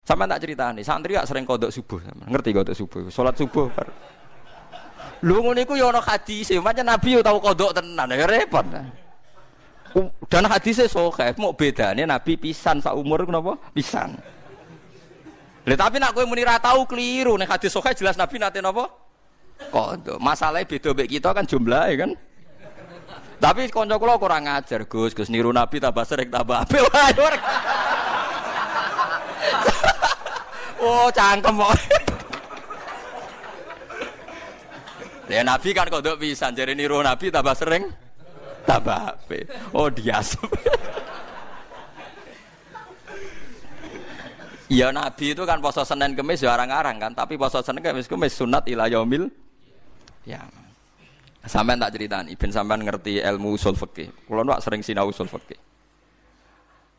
Sampeyan tak critani, santri gak sering kodok subuh, ngerti kodok subuh, salat subuh. Lho ngono iku ya ana hadise, pancen Nabi yo tau kodok tenan, ya repot. Dan hadise sahih, mau bedane Nabi pisan sak umur iku napa? Pisan. Lha tapi nek kowe muni ra tau kliru, nek hadis sahih jelas Nabi nate napa? Kodok. Masalahe beda mek kita kan jumlahe kan. Tapi kanca kula kurang ngajar, Gus niru Nabi tambah sering tambah apik wae. Oh, cangkem kok. Ya Nabi kan kodok pisan, jare niru Nabi tambah sering tambah apik. Oh, diasep. Ya Nabi itu kan poso Senin Kemis ya arang-arang kan, tapi poso Senin Kemis sunat ila yaumil ya. Sampeyan tak critani ben sampean ngerti ilmu usul fikih. Kula nu sering sinau usul fikih.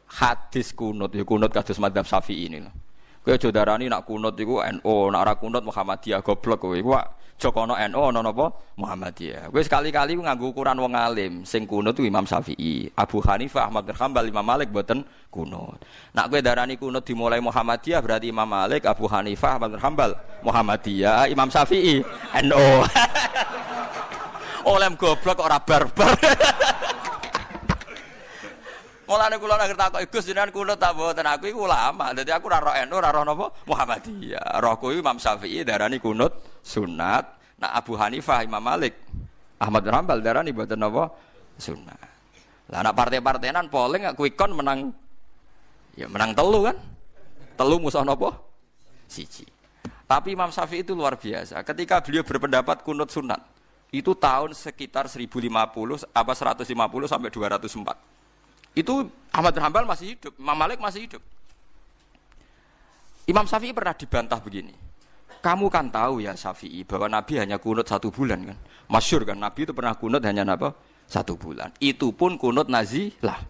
Hadis kunut ya kunut kados mazhab Syafi'i ini lho. Kowe aja darani nak kunut iku NU, nak ora kunut Muhammadiyah goblok kowe. Iku joko ana NU ana napa Muhammadiyah. Kowe sekali-kali nganggo ukuran wong alim, sing kunut itu Imam Syafi'i, Abu Hanifah, Ahmad bin Hanbal, Imam Malik mboten kunut. Nak kowe darani kunut dimulai Muhammadiyah berarti Imam Malik, Abu Hanifah, Ahmad bin Hanbal, Muhammadiyah, Imam Syafi'i, NU. Oleh goblok ora barbar. Mulane kula nek takok Gus jenengan kunut ta mboten, aku iku ulama. Dadi aku ora roh NU, ora roh napa Muhammadiyah. Rohku Imam Syafi'i darani kunut sunat. Nak Abu Hanifah, Imam Malik, Ahmad bin Hanbal darani mboten napa sunat. Lah nak partai-partainan polling quick count menang ya menang telu kan? Telu musuh napa? Siji. Tapi Imam Syafi'i itu luar biasa. Ketika beliau berpendapat kunut sunat, itu tahun sekitar 1050 apa 150 sampai 204. Itu Ahmad bin Hanbal masih hidup, Imam Malik masih hidup. Imam Syafi'i pernah dibantah begini. Kamu kan tahu ya Syafi'i bahwa Nabi hanya kunut 1 bulan kan? Masyhur kan Nabi itu pernah kunut hanya apa? 1 bulan. Itu pun kunut nazilah.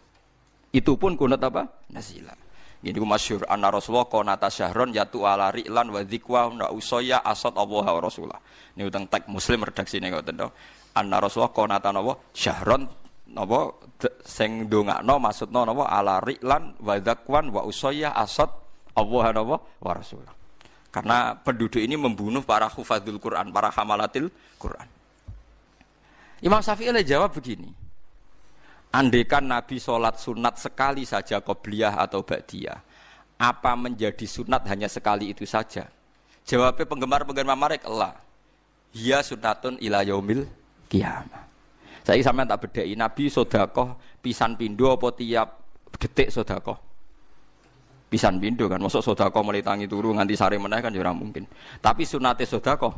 Itu pun kunut apa? Nazilah. Ini ku masyhur anna Rasulullah qanata syahron yatu ala ri'lan wa dzikwa wa usaya asad Allah wa Rasulullah. Ini utang teks Muslim redaksine ngoten to. Anna Rasulullah qanata napa syahron napa sing ndongakno maksudna napa ala ri'lan wa dzakwan wa usaya asad Allah napa wa Rasulullah. Karena penduduk ini membunuh para hufadzul Quran, para hamalatil Quran. Imam Syafi'i jawab begini. Andaikan Nabi sholat sunat sekali saja qobliyah atau ba'diyah, apa menjadi sunat hanya sekali itu saja? Jawabnya penggemar-penggemar Malik, Allah. Hiya sunatun ila yaumil qiyamah. Saya sampean tak bedai, Nabi sedekah pisan pindho apa tiap detik sedekah? Pisan pindho kan, mosok sedekah mulai tangi turu nganti sare meneh kan ya ora mungkin. Tapi sunate sedekah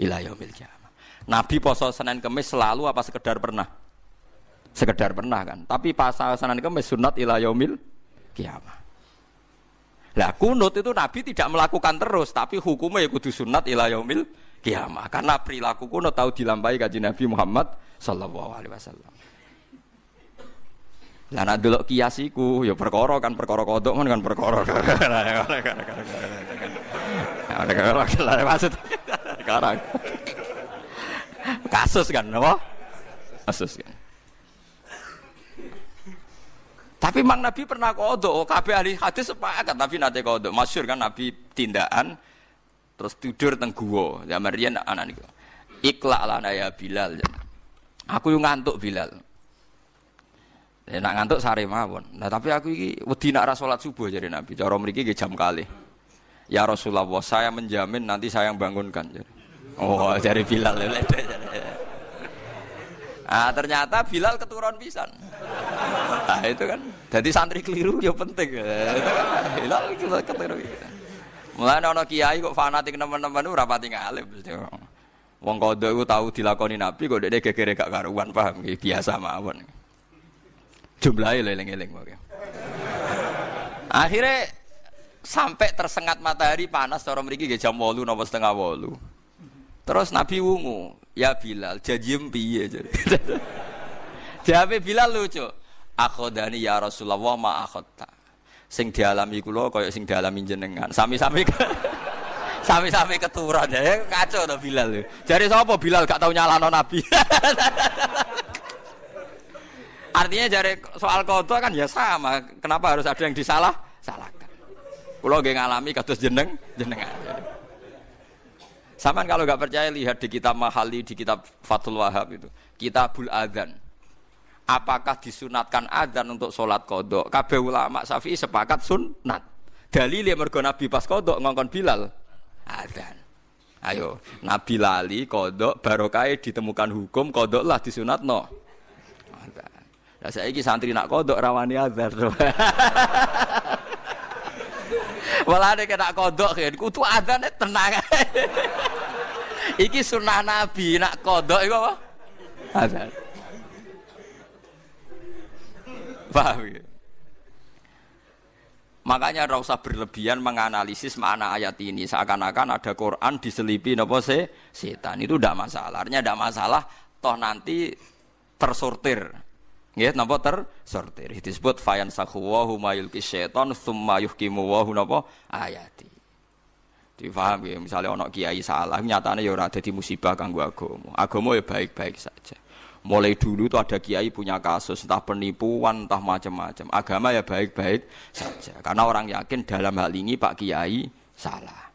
ila yaumil qiyamah. Nabi poso Senin Kemis selalu apa sekedar pernah? Sekedar pernah kan, tapi pas Senin Kemis sunat ila yaumil qiyamah. Lah kunut itu Nabi tidak melakukan terus, tapi hukumnya kudu sunat ila yaumil qiyamah. Karena perilaku kunut tahu dilampahi kanjeng Nabi Muhammad sallallahu alaihi wasallam. Lah nek delok kias iku ya perkara kan perkara kodok kan perkara. Maksud sekarang kasus kan apa? Kasus kan. Tapi Mang Nabi pernah kodok, kabeh ahli hadis sepakat Nabi nate kodok. Masyhur kan Nabi tindakan terus tidur teng guwa. Zaman riyen anak niku. Iqla lana ya Bilal. Aku yo ngantuk Bilal. Ya nak ngantuk sare mawon. Nah tapi aku iki wedi nak ra salat subuh jare Nabi. Cara mriki nggih jam kalih. Ya Rasulullah, saya menjamin nanti saya yang bangunkan jare. Oh, jare Bilal. Ah ternyata Bilal keturun pisan. Nah itu kan, jadi santri keliru ya penting. Itu kan, Bilal keturun pisan. Mulane ana kiai kok fanatik nemen-nemen ora pati ngalim. Wong kodho iku tau dilakoni Nabi kok dekne gegere gak karuan, paham iki biasa mawon. Jumlahe eling-eling wae. Akhirnya sampai tersengat matahari panas cara mriki nggih jam 8 napa setengah 8. Terus Nabi wungu, ya Bilal, janjim piye jare. Jawabe Bilal lucu. Akhodani ya Rasulullah ma akhadta. Sing dialami kula kaya sing dialami jenengan. Sami-sami sami-sami keturunan ya kacau to Bilal. Jare sapa Bilal gak tau nyalano Nabi. Artinya jare soal qada kan ya sama. Kenapa harus ada yang disalahkan? Kula nggih ngalami kados jenengan. Saman kalau nggak percaya lihat di kitab Mahali, di kitab Fathul Wahhab itu, Kitabul Adzan. Apakah disunatkan adzan untuk sholat qadha? Kabeh ulama Syafi'i sepakat sunat. Dalile mergo Nabi pas qadha ngongkon Bilal adzan. Ayo, Nabi lali qadha barokahe ditemukan hukum qadha lah disunatno. Adzan. Lah saiki santri nak qadha rawani adzan. Walane kena qadha kan kudu adzane tenang. Iki sunah Nabi nak qadha iku apa? Adzan. Paham ya? Makanya tidak usah berlebihan menganalisis makna ayat ini seakan-akan ada Quran diselipi napa setan. Itu tidak masalah. Artinya tidak masalah toh nanti tersortir. Nggih napa tersortir. Itu disebut fayansakhu wa huma yulqis syaitan tsumma yuhkimu wa napa ayati. Difaham ya, misalnya ana kiai salah nyatane ya ora dadi musibah kanggo agama. Agama ya baik-baik saja. Mulai dulu itu ada kiai punya kasus entah penipuan entah macam-macam. Agama ya baik-baik saja. Karena orang yakin dalam hal ini Pak Kiai salah.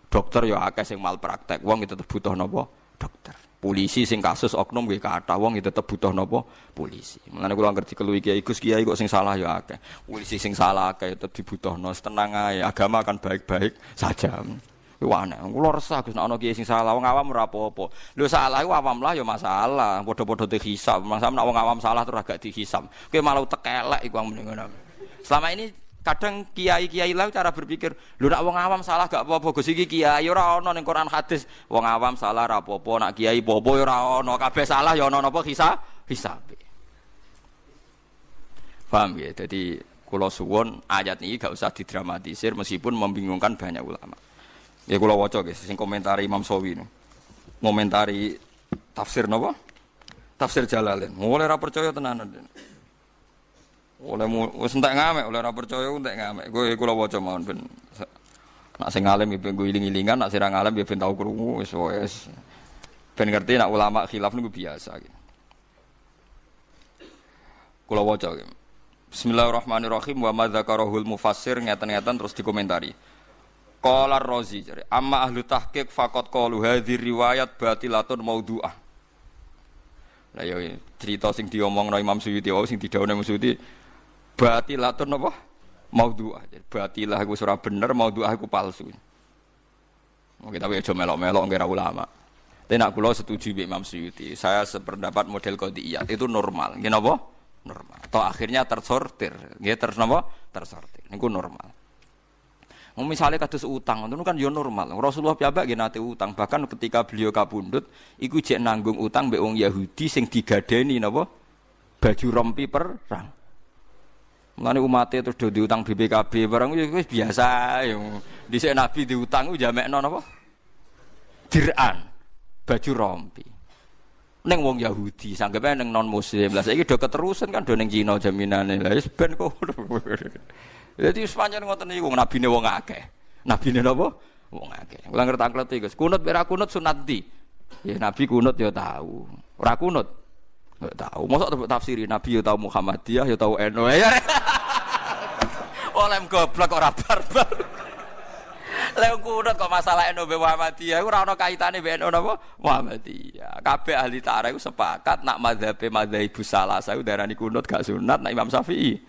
Dokter ya akeh sing malpraktek, wong itu tetep butuh napa? Dokter. Polisi sing kasus oknum nggih kathah, wong itu tetep butuh napa? Polisi. Mulane kula ngerti keluwi kiai Gus kiai kok sing salah ya akeh. Polisi sing salah akeh tetep dibutuhno, tenang ae. Agama akan baik-baik saja. Wah, nek kula resah Gus nek ana kiai sing salah wong awam ora apa-apa. Lho salah iku awam lah ya masalah, padha-padha dihisab. Masalah nek wong awam salah terus agak dihisab. Kowe malah tekelek iku mending ngono. Selama ini kadang kiai-kiai lah cara berpikir, lho nek wong awam salah gak apa-apa Gus iki kiai ora ana ning Quran hadis. Wong awam salah ora apa-apa, nek kiai apa-apa ya ora ana. Kabeh salah ya ana napa hisabe. Paham ya? Jadi kula suwun ayat ini gak usah didramatisir meskipun membingungkan banyak ulama. Ya kula waca guys, sing komentari Imam Sawi niku. Komentari tafsir napa? Tafsir Jalalain. Oleh ora percaya tenanan. Oleh wis entek ngamek, oleh ora percaya entek ngamek. Kula waca mawon ben. Nak sing alim ben go iling-ilingan, nak sing alim ya ben tau krungu wis. Ben ngerti nak ulama khilaf niku biasa gitu. Kula waca. Bismillahirrahmanirrahim wa madzakarahul mufassir ngeten-ngeten terus dikomentari. Qala Ar-Razi jare amma ahlu tahqiq faqat qalu hadhi riwayat batilatun maudhu'ah. Lah ya cerita sing diomongno Imam Suyuti wae sing didhawuhne Imam Suyuti batilatun apa? Maudhu'ah. Batilah iku ora bener, maudhu'ah iku palsu. Mungkin tapi aja melok-melok ngira ulama. Tapi nak kula setuju mbek Imam Suyuti. Saya sependapat model qadiyat itu normal. Nggih napa? Normal. Atau akhirnya tersortir. Nggih terus napa? Tersortir. Niku normal. Misalnya kados utang, itu kan ya normal. Rasulullah piyambak nggih nate utang, bahkan ketika beliau kapundhut, iku jek nanggung utang mbek wong Yahudi sing digadeni napa? Baju rompi perang. Mulane umate terus do diutang BPKB barang wis biasa ya. Dhisik Nabi diutang ku jamekno napa? Diran, baju rompi. Ning wong Yahudi, sanggepe ning non muslim. Lah saiki do keterusan kan do ning Cina jaminane. Lah wis ben kok. Jadi sepanjang ngoten niku nabine wong akeh. Nabine napa? Wong akeh. Kula ngerti-ngerti Gus. Kunut ora kunut sunat ndi? Ya Nabi kunut ya tahu. Ora kunut. Ya tahu. Mosok tafsiri Nabi ya tahu Muhammadiyah ya tahu NU. Ya. Oleh goblok ora barbar. Lha kunut kok masalah NU Muhammadiyah ora ana kaitane mbek NU napa? Muhammadiyah. Kabeh ahli tarikh sepakat nak mazhabe mazhabus salasa darani kunut gak sunat nak Imam Syafi'i.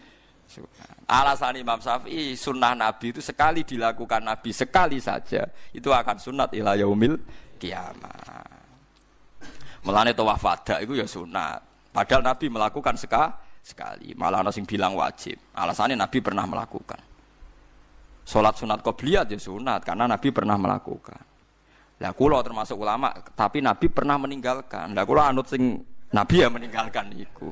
Alasan Imam Syafi'i sunnah Nabi itu sekali dilakukan Nabi sekali saja itu akan sunat ila yaumil kiamah. Mulane tawaf wada itu ya sunat. Padahal Nabi melakukan sekali. Malah ana sing bilang wajib. Alasannya Nabi pernah melakukan. Salat sunat qobliyah ya sunat karena Nabi pernah melakukan. Lah kula termasuk ulama tapi Nabi pernah meninggalkan. Lah kula anut sing Nabi ya meninggalkan iku.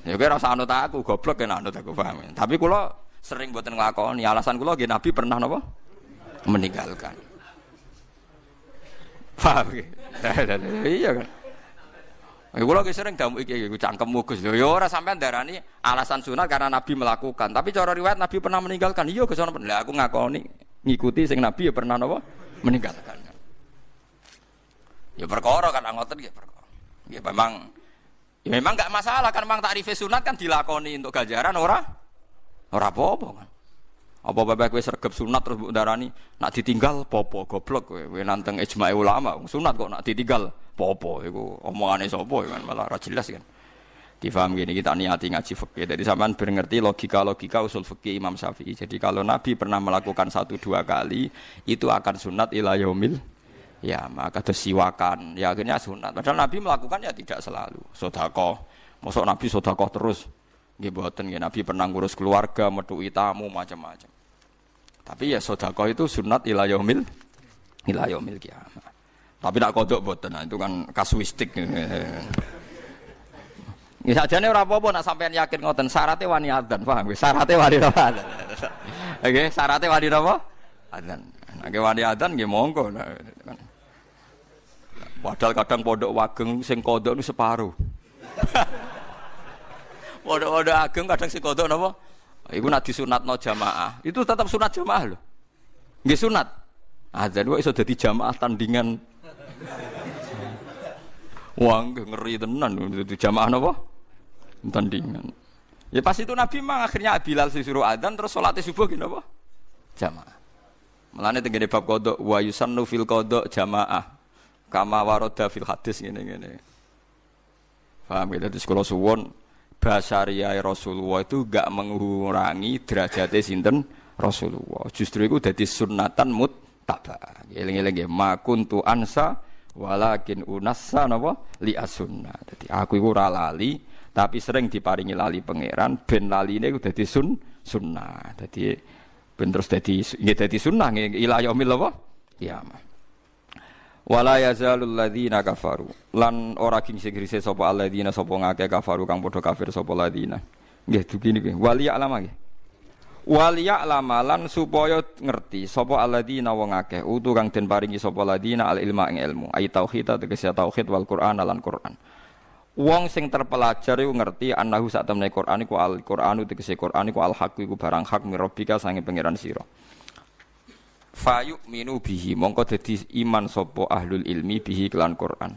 Ya kira rasa anut aku, goblok kan anut aku paham. Tapi kula sering mboten nglakoni. Alasan kula nggih Nabi pernah napa? Meninggalkan. Paham nggih? Iya kan. Kula ki sering damu iki cangkemmu Gus. Ya ora sampean darani alasan sunat karena Nabi melakukan. Tapi cara riwayat Nabi pernah meninggalkan. Iya Gus ana. Lah aku ngakoni ngikuti sing Nabi ya pernah napa? Meninggalkan. Ya perkara kan ngoten nggih perkara. Nggih memang enggak masalah kan memang takrif sunat kan dilakoni untuk ganjaran ora apa-apa kan. Apa bae kowe sregep sunat terus mbok darani nak ditinggal popo goblok kowe nanteng ijma' ulama sunat kok nak ditinggal popo iku omongane sapa kan malah ora jelas kan. Difaham gini kita niati ngaji fikih. Jadi sampean ngerti logika usul fikih Imam Syafi'i. Jadi kalau Nabi pernah melakukan 1-2 kali itu akan sunat ila yaumil ya maka siwakan ya akhirnya sunat. Padahal Nabi melakukan ya tidak selalu. Sedekah. Mosok Nabi sedekah terus nggih mboten nggih Nabi pernah ngurus keluarga, metuki tamu macam-macam. Tapi ya sedekah itu sunat ila yaumil kiamah. Tapi nak kodok mboten nah, itu kan kasuistik. Ya sajane ora apa-apa nak sampean yakin ngoten syaratnya wani adzan, paham nggih? Syaratnya wani adzan. Nggih, syaratnya wani napa? Adzan. Nek wani adzan nggih monggo. Padahal kadang pondok wageng sing kodok niku separo. Pondok-pondok ageng kadang sing kodok napa? Iku nak disunatno jamaah. Itu tetap sunat jamaah lho. Nggih sunat. Adzan kok iso dadi jamaah tandingan. Wah, ngeri tenan itu jamaah napa? Tandingan. Ya pas itu Nabi mang akhirnya Bilal disuruh adzan terus salat subuh gini apa? Jamaah. Mulane tengene bab qada wa yusannu fil qada jamaah. Kama warada fil hadis ngene-ngene. Paham ya terus kula suwun basariyae Rasulullah itu enggak mengurangi derajate sinten Rasulullah. Justru itu dadi sunnatan muttaba. Eling-eling nggih ma kuntu ansa walakin unassa napa li as-sunnah. Dadi aku iku ora lali tapi sering diparingi lali pangeran ben laline iku dadi sunnah. Dadi ben terus dadi sunnah ila yaumil kiamah. Wala yazalul ladzina kafaru lan ora king sigrise sapa alladzina sapa ngake kafaru kang padha kafir sapa ladzina. Nggih begini nggih. Wali alama nggih. Wali alamalan supaya ngerti sapa alladzina wong akeh utu kang den paringi sapa ladzina al ilma ing ilmu ai tauhid tegese tauhid wal Qur'an lan Qur'an. Wong sing terpelajar iku ngerti annahu sak temene Qur'an iku al-Qur'anu tegese Qur'an iku al-haq iku barang hak mirabika sange pangeran sira. Fayu'minu bihi mongko dadi iman sapa ahlul ilmi bihi kelan Qur'an.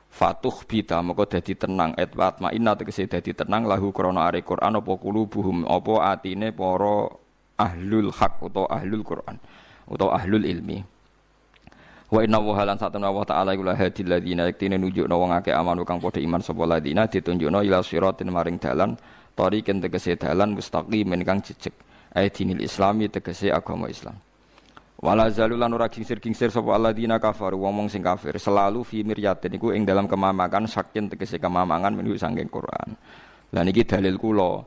Fatuh bita mongko dadi tenang atma inna tegese dadi tenang lahu krana are Qur'an apa qulubuhum apa atine para ahlul haq utawa ahlul Qur'an utawa ahlul ilmi. Wa inna wa halan satana wa ta'ala iku lahadil ladzina yaktine nunjukna wong akeh amanu kang padha iman sapa ladzina ditunjukna ila siratin maring dalan tariqen tegese dalan mustaqimin kang jejeg dinil islami tegese agama Islam. Wala zalulan ora gingsir-gingsir sapa alladzina kafaru wong sing kafir selalu fi miryatin iku ing dalam kemamakan sakin tegese kemamangan menuju saking Quran. Lah niki dalil kula.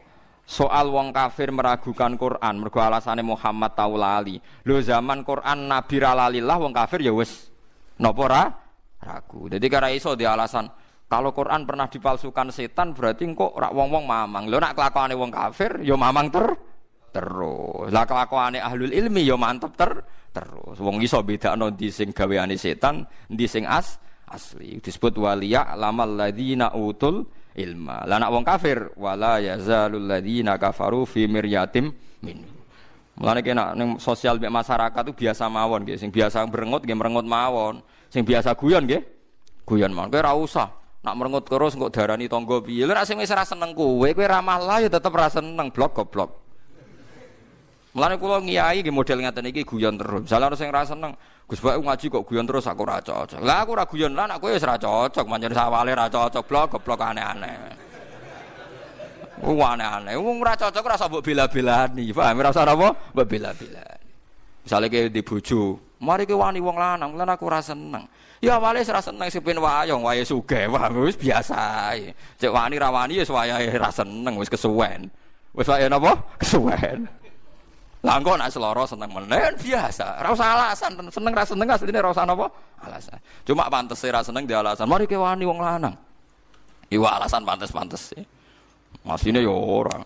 Soal wong kafir meragukan Quran mergo alasane Muhammad tau lali. Lho zaman Quran Nabi ra lalillah wong kafir ya wis napa ra ragu. Dadi kara iso di alasan kalau Quran pernah dipalsukan setan berarti kok ora wong-wong mamang. Lho nek kelakuane wong kafir ya mamang terus. Lah kelakuane ahlul ilmi ya mantep terus. Wong iso bedakno ndi sing gaweane setan, ndi sing asli. Disebut waliya lamal ladzina utul ilma. Lah nak wong kafir wala yazalul ladzina kafaru fi miryatim min. Mulane kena ning sosial mek masyarakat itu biasa mawon nggih, sing biasa merengut nggih merengut mawon, sing biasa guyon nggih guyon mawon. Kowe ora usah nak merengut terus kok darani tangga piye. Lha nek sing wis ora seneng kowe ramah lah ya tetep ora seneng blok goblok. Mulane kula ngiyai nggih model ngaten iki guyon terus. Misale ana sing ora seneng, Gus Bak ngaji kok guyon terus aku ora cocok. Lah aku ora guyon lah, nek kowe wis ora cocok, pancen sawale ora cocok blok goblok aneh-aneh. Aneh-aneh. Wong ora cocok ora usah mbok bela-belani. Paham ora usah apa? Mbok bela-belani. Misale kowe di bojo, mari kowe wani wong lanang, lan aku ora seneng. Ya awale ora seneng sepen wayong, wae sugih, wis biasa ae. Cek wani ra wani ya wayahe ra seneng, wis kesuwen. Wis wae napa? Kesuwen. Lah engko nek seloro seneng menen biasa. Ora usah alasan, seneng ra seneng asline ora usah napa? Alasan. Cuma pantese ra seneng di alasan. Mari ke wani wong lanang. Iku alasan pantes-pantes. Masine yo ora.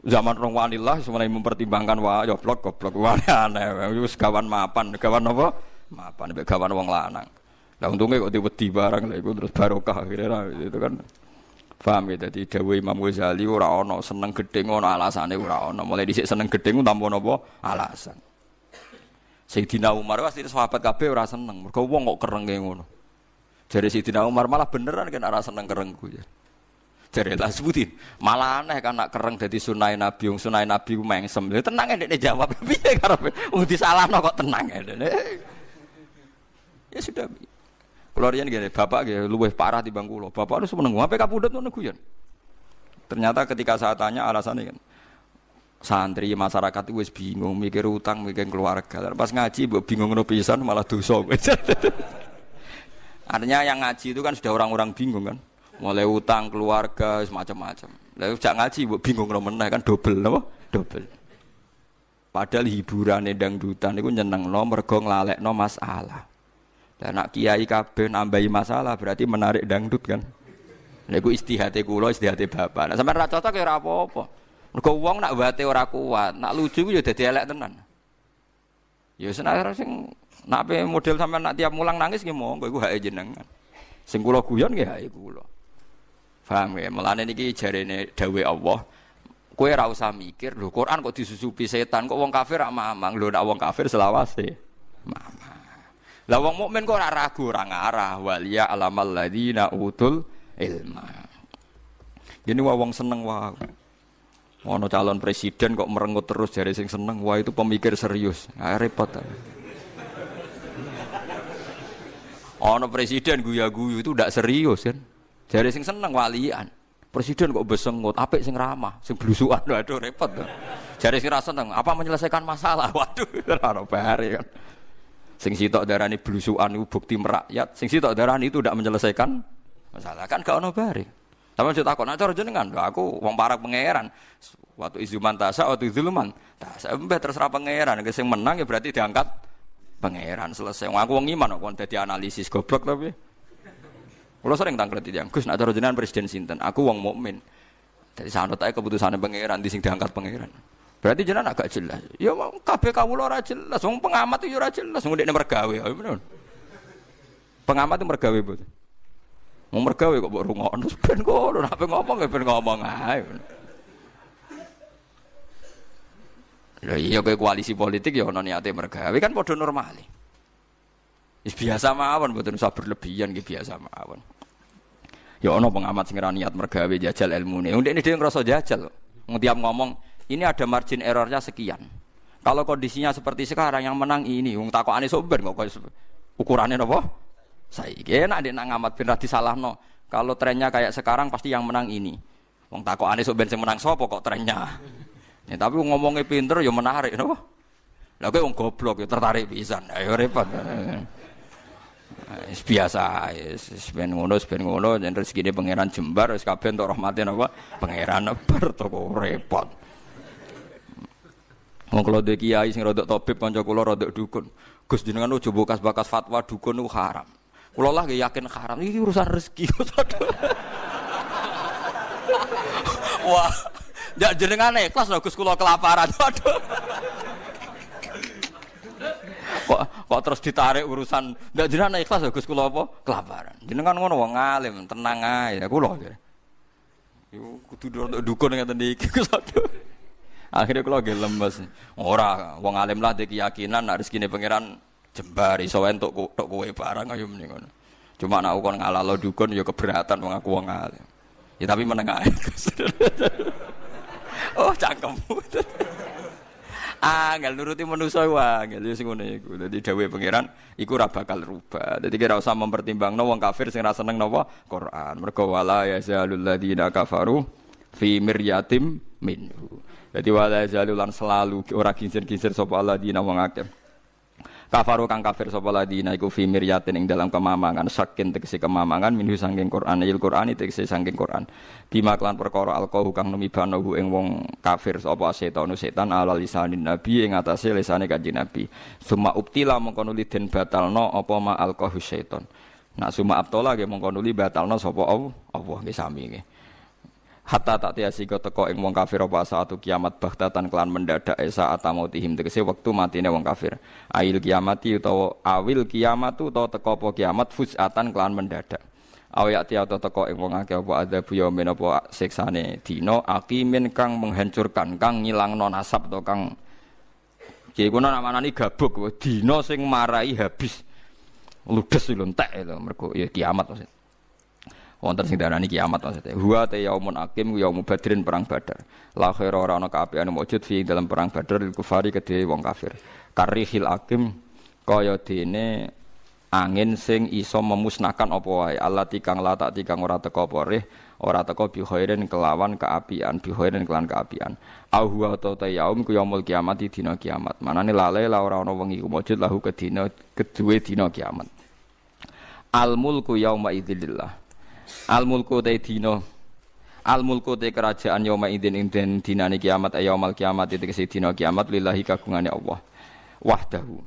Zaman rong wanillah semuanya mempertimbangkan ya blok goblok aneh. Wis gawan mapan, gawan napa? Mapan mek gawan wong lanang. Lah untungnya kok diwedi barang lha iku terus barokah akhirnya itu kan. Paham ya, dadi dawuh Imam Ghazali ora ana seneng gedhe ngono alasane ora ana. Mulai dhisik seneng gedhe ku tanpa napa alasan. Sayyidina Umar pasti sahabat kabeh ora seneng. Mergo wong kok kerenge ngono. Jare Sayyidina Umar malah beneran kan ora seneng kerengku ya. Jare tak sebutin. Malah aneh kan nak kereng dadi sunah Nabi, wong sunah Nabi ku mengsem. Lha tenang ndekne jawab. Piye karepe? Wong disalahno kok tenang ndekne. Ya sudah. Kula riyen ngene, bapak nggih luwih parah timbang kula. Bapak harus meneng ape kapundhut ngono guyon. Ternyata ketika saya tanya alasannya kan santri masyarakat itu wis bingung mikir utang, mikir keluarga. Pas ngaji mbok bingung ngono pisan malah dosa. Artinya yang ngaji itu kan sudah orang-orang bingung kan. Mulai utang, keluarga, semacam-macam. Lalu jak ngaji mbok bingung ngono meneh kan dobel napa? Dobel. Padahal hiburane dangdutan iku nyenengno mergo nglalekno masalah. Lah nek kiai kabeh nambahi masalah berarti menarik dangdut kan. Lha iku istihate kula, istihate bapak. Nek sampean ra cocok ya ora apa-apa. Mergo wong nak wate ora kuat, nak lucu ku ya dadi elek tenan. Ya senajan sing nak model sampean nak tiap mulang nangis nggih monggo iku hake jenengan. Sing kula guyon nggih hake kula. Paham ya? Mulane niki jarene dawuh Allah. Kowe ora usah mikir, lho Quran kok disusupi setan, kok wong kafir rak mamang. Lho nek wong kafir selawase. Mamang. Lah wong mukmin kok ora ragu, ora ngarah. Waliya alamal ladina utul ilma. Gini wong seneng wae. Ono calon presiden kok merengut terus jare sing seneng, wah itu pemikir serius. Ah repot. Ono presiden guya-guyu itu ndak serius kan. Jare sing seneng walian. Presiden kok besengut, apik sing ramah, sing blusukan. Waduh repot. Jare sing ra seneng, apa menyelesaikan masalah? Waduh ora bare kan. Sing sitok darani blusukan iku bukti merakyat, sing sitok darani itu ndak menyelesaikan masalah kan gak ono bare. Sampeyan yo takon, nek cara jenengan, aku wong parak pangeran. Waktu izuman tasa, waktu zulman. Tasa mbah terserah pangeran, sing menang ya berarti diangkat pangeran selesai. Aku wong iman kok dadi analisis goblok tapi. Kula sering tanglet iki, Gus, nek cara jenengan presiden sinten? Aku wong mukmin. Dadi sanut ae keputusane pangeran di sing diangkat pangeran. Berarti jenengan agak jelas. Ya kabeh kawula ora jelas, wong pengamat yo ora jelas, wong ndekne mergawe. Ya bener. Pengamat itu mergawe mboten. Wong mergawe kok mbok rungokno ben kono, nek ngomong ya ben ngomong ae. Lha iya kowe koalisi politik ya ana niate mergawe kan padha normale. Wis biasa mawon mboten usah berlebihan nggih biasa mawon. Ya ana pengamat sing ora niat mergawe jajal ilmune. Ndekne dhewe ngrasa jajal. Wong tiap ngomong, ini ada margin errornya sekian. Kalau kondisinya seperti sekarang yang menang ini, wong takokane sok ben kok ukurane napa? Saiki enak nek ngamat ben ra disalahno. Kalau trennya kayak sekarang pasti yang menang ini. Wong takokane sok ben sing menang sapa kok trennya. Ya, tapi ngomongnya pinter ya menarik napa? Lah kowe wong goblok ya tertarik pisan. Ayo repot. Wis biasa, wis ben ngono, yen rezekine pangeran jembar wis kabeh entuk rahmate napa? Pangeran bar to kok repot. Wong kula dhe kiai sing rodok tabib kanca kula rodok dukun. Gus jenengan ojo bekas-bekas fatwa dukun niku haram. Kula lah yakin haram. Iki urusan rezeki. Wah, ndak jenengan ikhlas lho Gus kula kelaparan. Waduh. Kok terus ditarik urusan ndak jenengan ikhlas lho Gus kula apa? Kelaparan. Jenengan ngono wong alim, tenang ae kula. Yo kudu dukun ngeten iki Gus. Akhirnya kula nggih lemes. Ora, wong alim lah dhe keyakinan nek rezekine pangeran jembar iso entuk tok kowe barang ayo mending ngono. Cuma nek kon ngalalo dukun ya keberatan wong aku wong alim. Ya tapi meneng ae. Oh, cangkem. Angel nuruti manusa wae, angel sing ngono iku. Dadi dawuhe pangeran iku ora bakal rubah. Dadi kira usah mempertimbangno wong kafir sing ra seneng napa Quran. Mergo wala yazalul ladina kafaru fi miryatim minhu. Jadi wala jalulan selalu ora kincir-kincir sapa alladzina wong akeh. Kafaru kang kafir sapa alladzina iku fi miryatin ing dalam kemamangan saking tegese kemamangan minhu saking Quran il Qur'ani tegese saking Quran. Bima klan perkara alqahu kang numibanahu ing wong kafir sapa setan ala lisanin nabi ing atase lisane kanjeng nabi. Summa ubtila mengko nuli den batalno apa ma alqahu setan. Nak summa abtala nggih mengko nuli batalno sapa Allah nggih sami nggih. Hatta tak tiasi teko ing wong kafir apa saatu kiamat baghtatan kelan mendadak saat mautihim tegese wektu matine wong kafir. Ail kiamati utawa awil kiamatu utawa teko apa kiamat fusatan kelan mendadak. Awayati atau teko ing wong akeh apa adzabu yaumin apa siksane dina aqimin kang menghancurkan kang ngilangno nasab to kang iki kuna namanani gabuk dina sing marai habis ludes lho entek lho mergo ya kiamat maksud. Wonten sing darani kiamat maksudnya. Huwa ta yaumun akim yaumu badrin perang Badar. La khaira ora ana kaapiane mujud fi dalam perang Badar lil kufari kedhe wong kafir. Karihil akim kaya dene angin sing iso memusnahkan apa wae. Allati kang la tak kang ora teka apa rih, ora teka bi khairin kelawan kaapian, bi khairin kelan kaapian. Au huwa ta yaum ku yaumul kiamat dina kiamat. Manane lale la ora ana wengi ku mujud lahu kedina kedue dina kiamat. Al mulku yauma idzillah. Al mulku te dina al mulku te kerajaan yauma idzin ing dinane kiamat yaumul kiamat iki dina kiamat lillahi kagungane Allah wahdahu.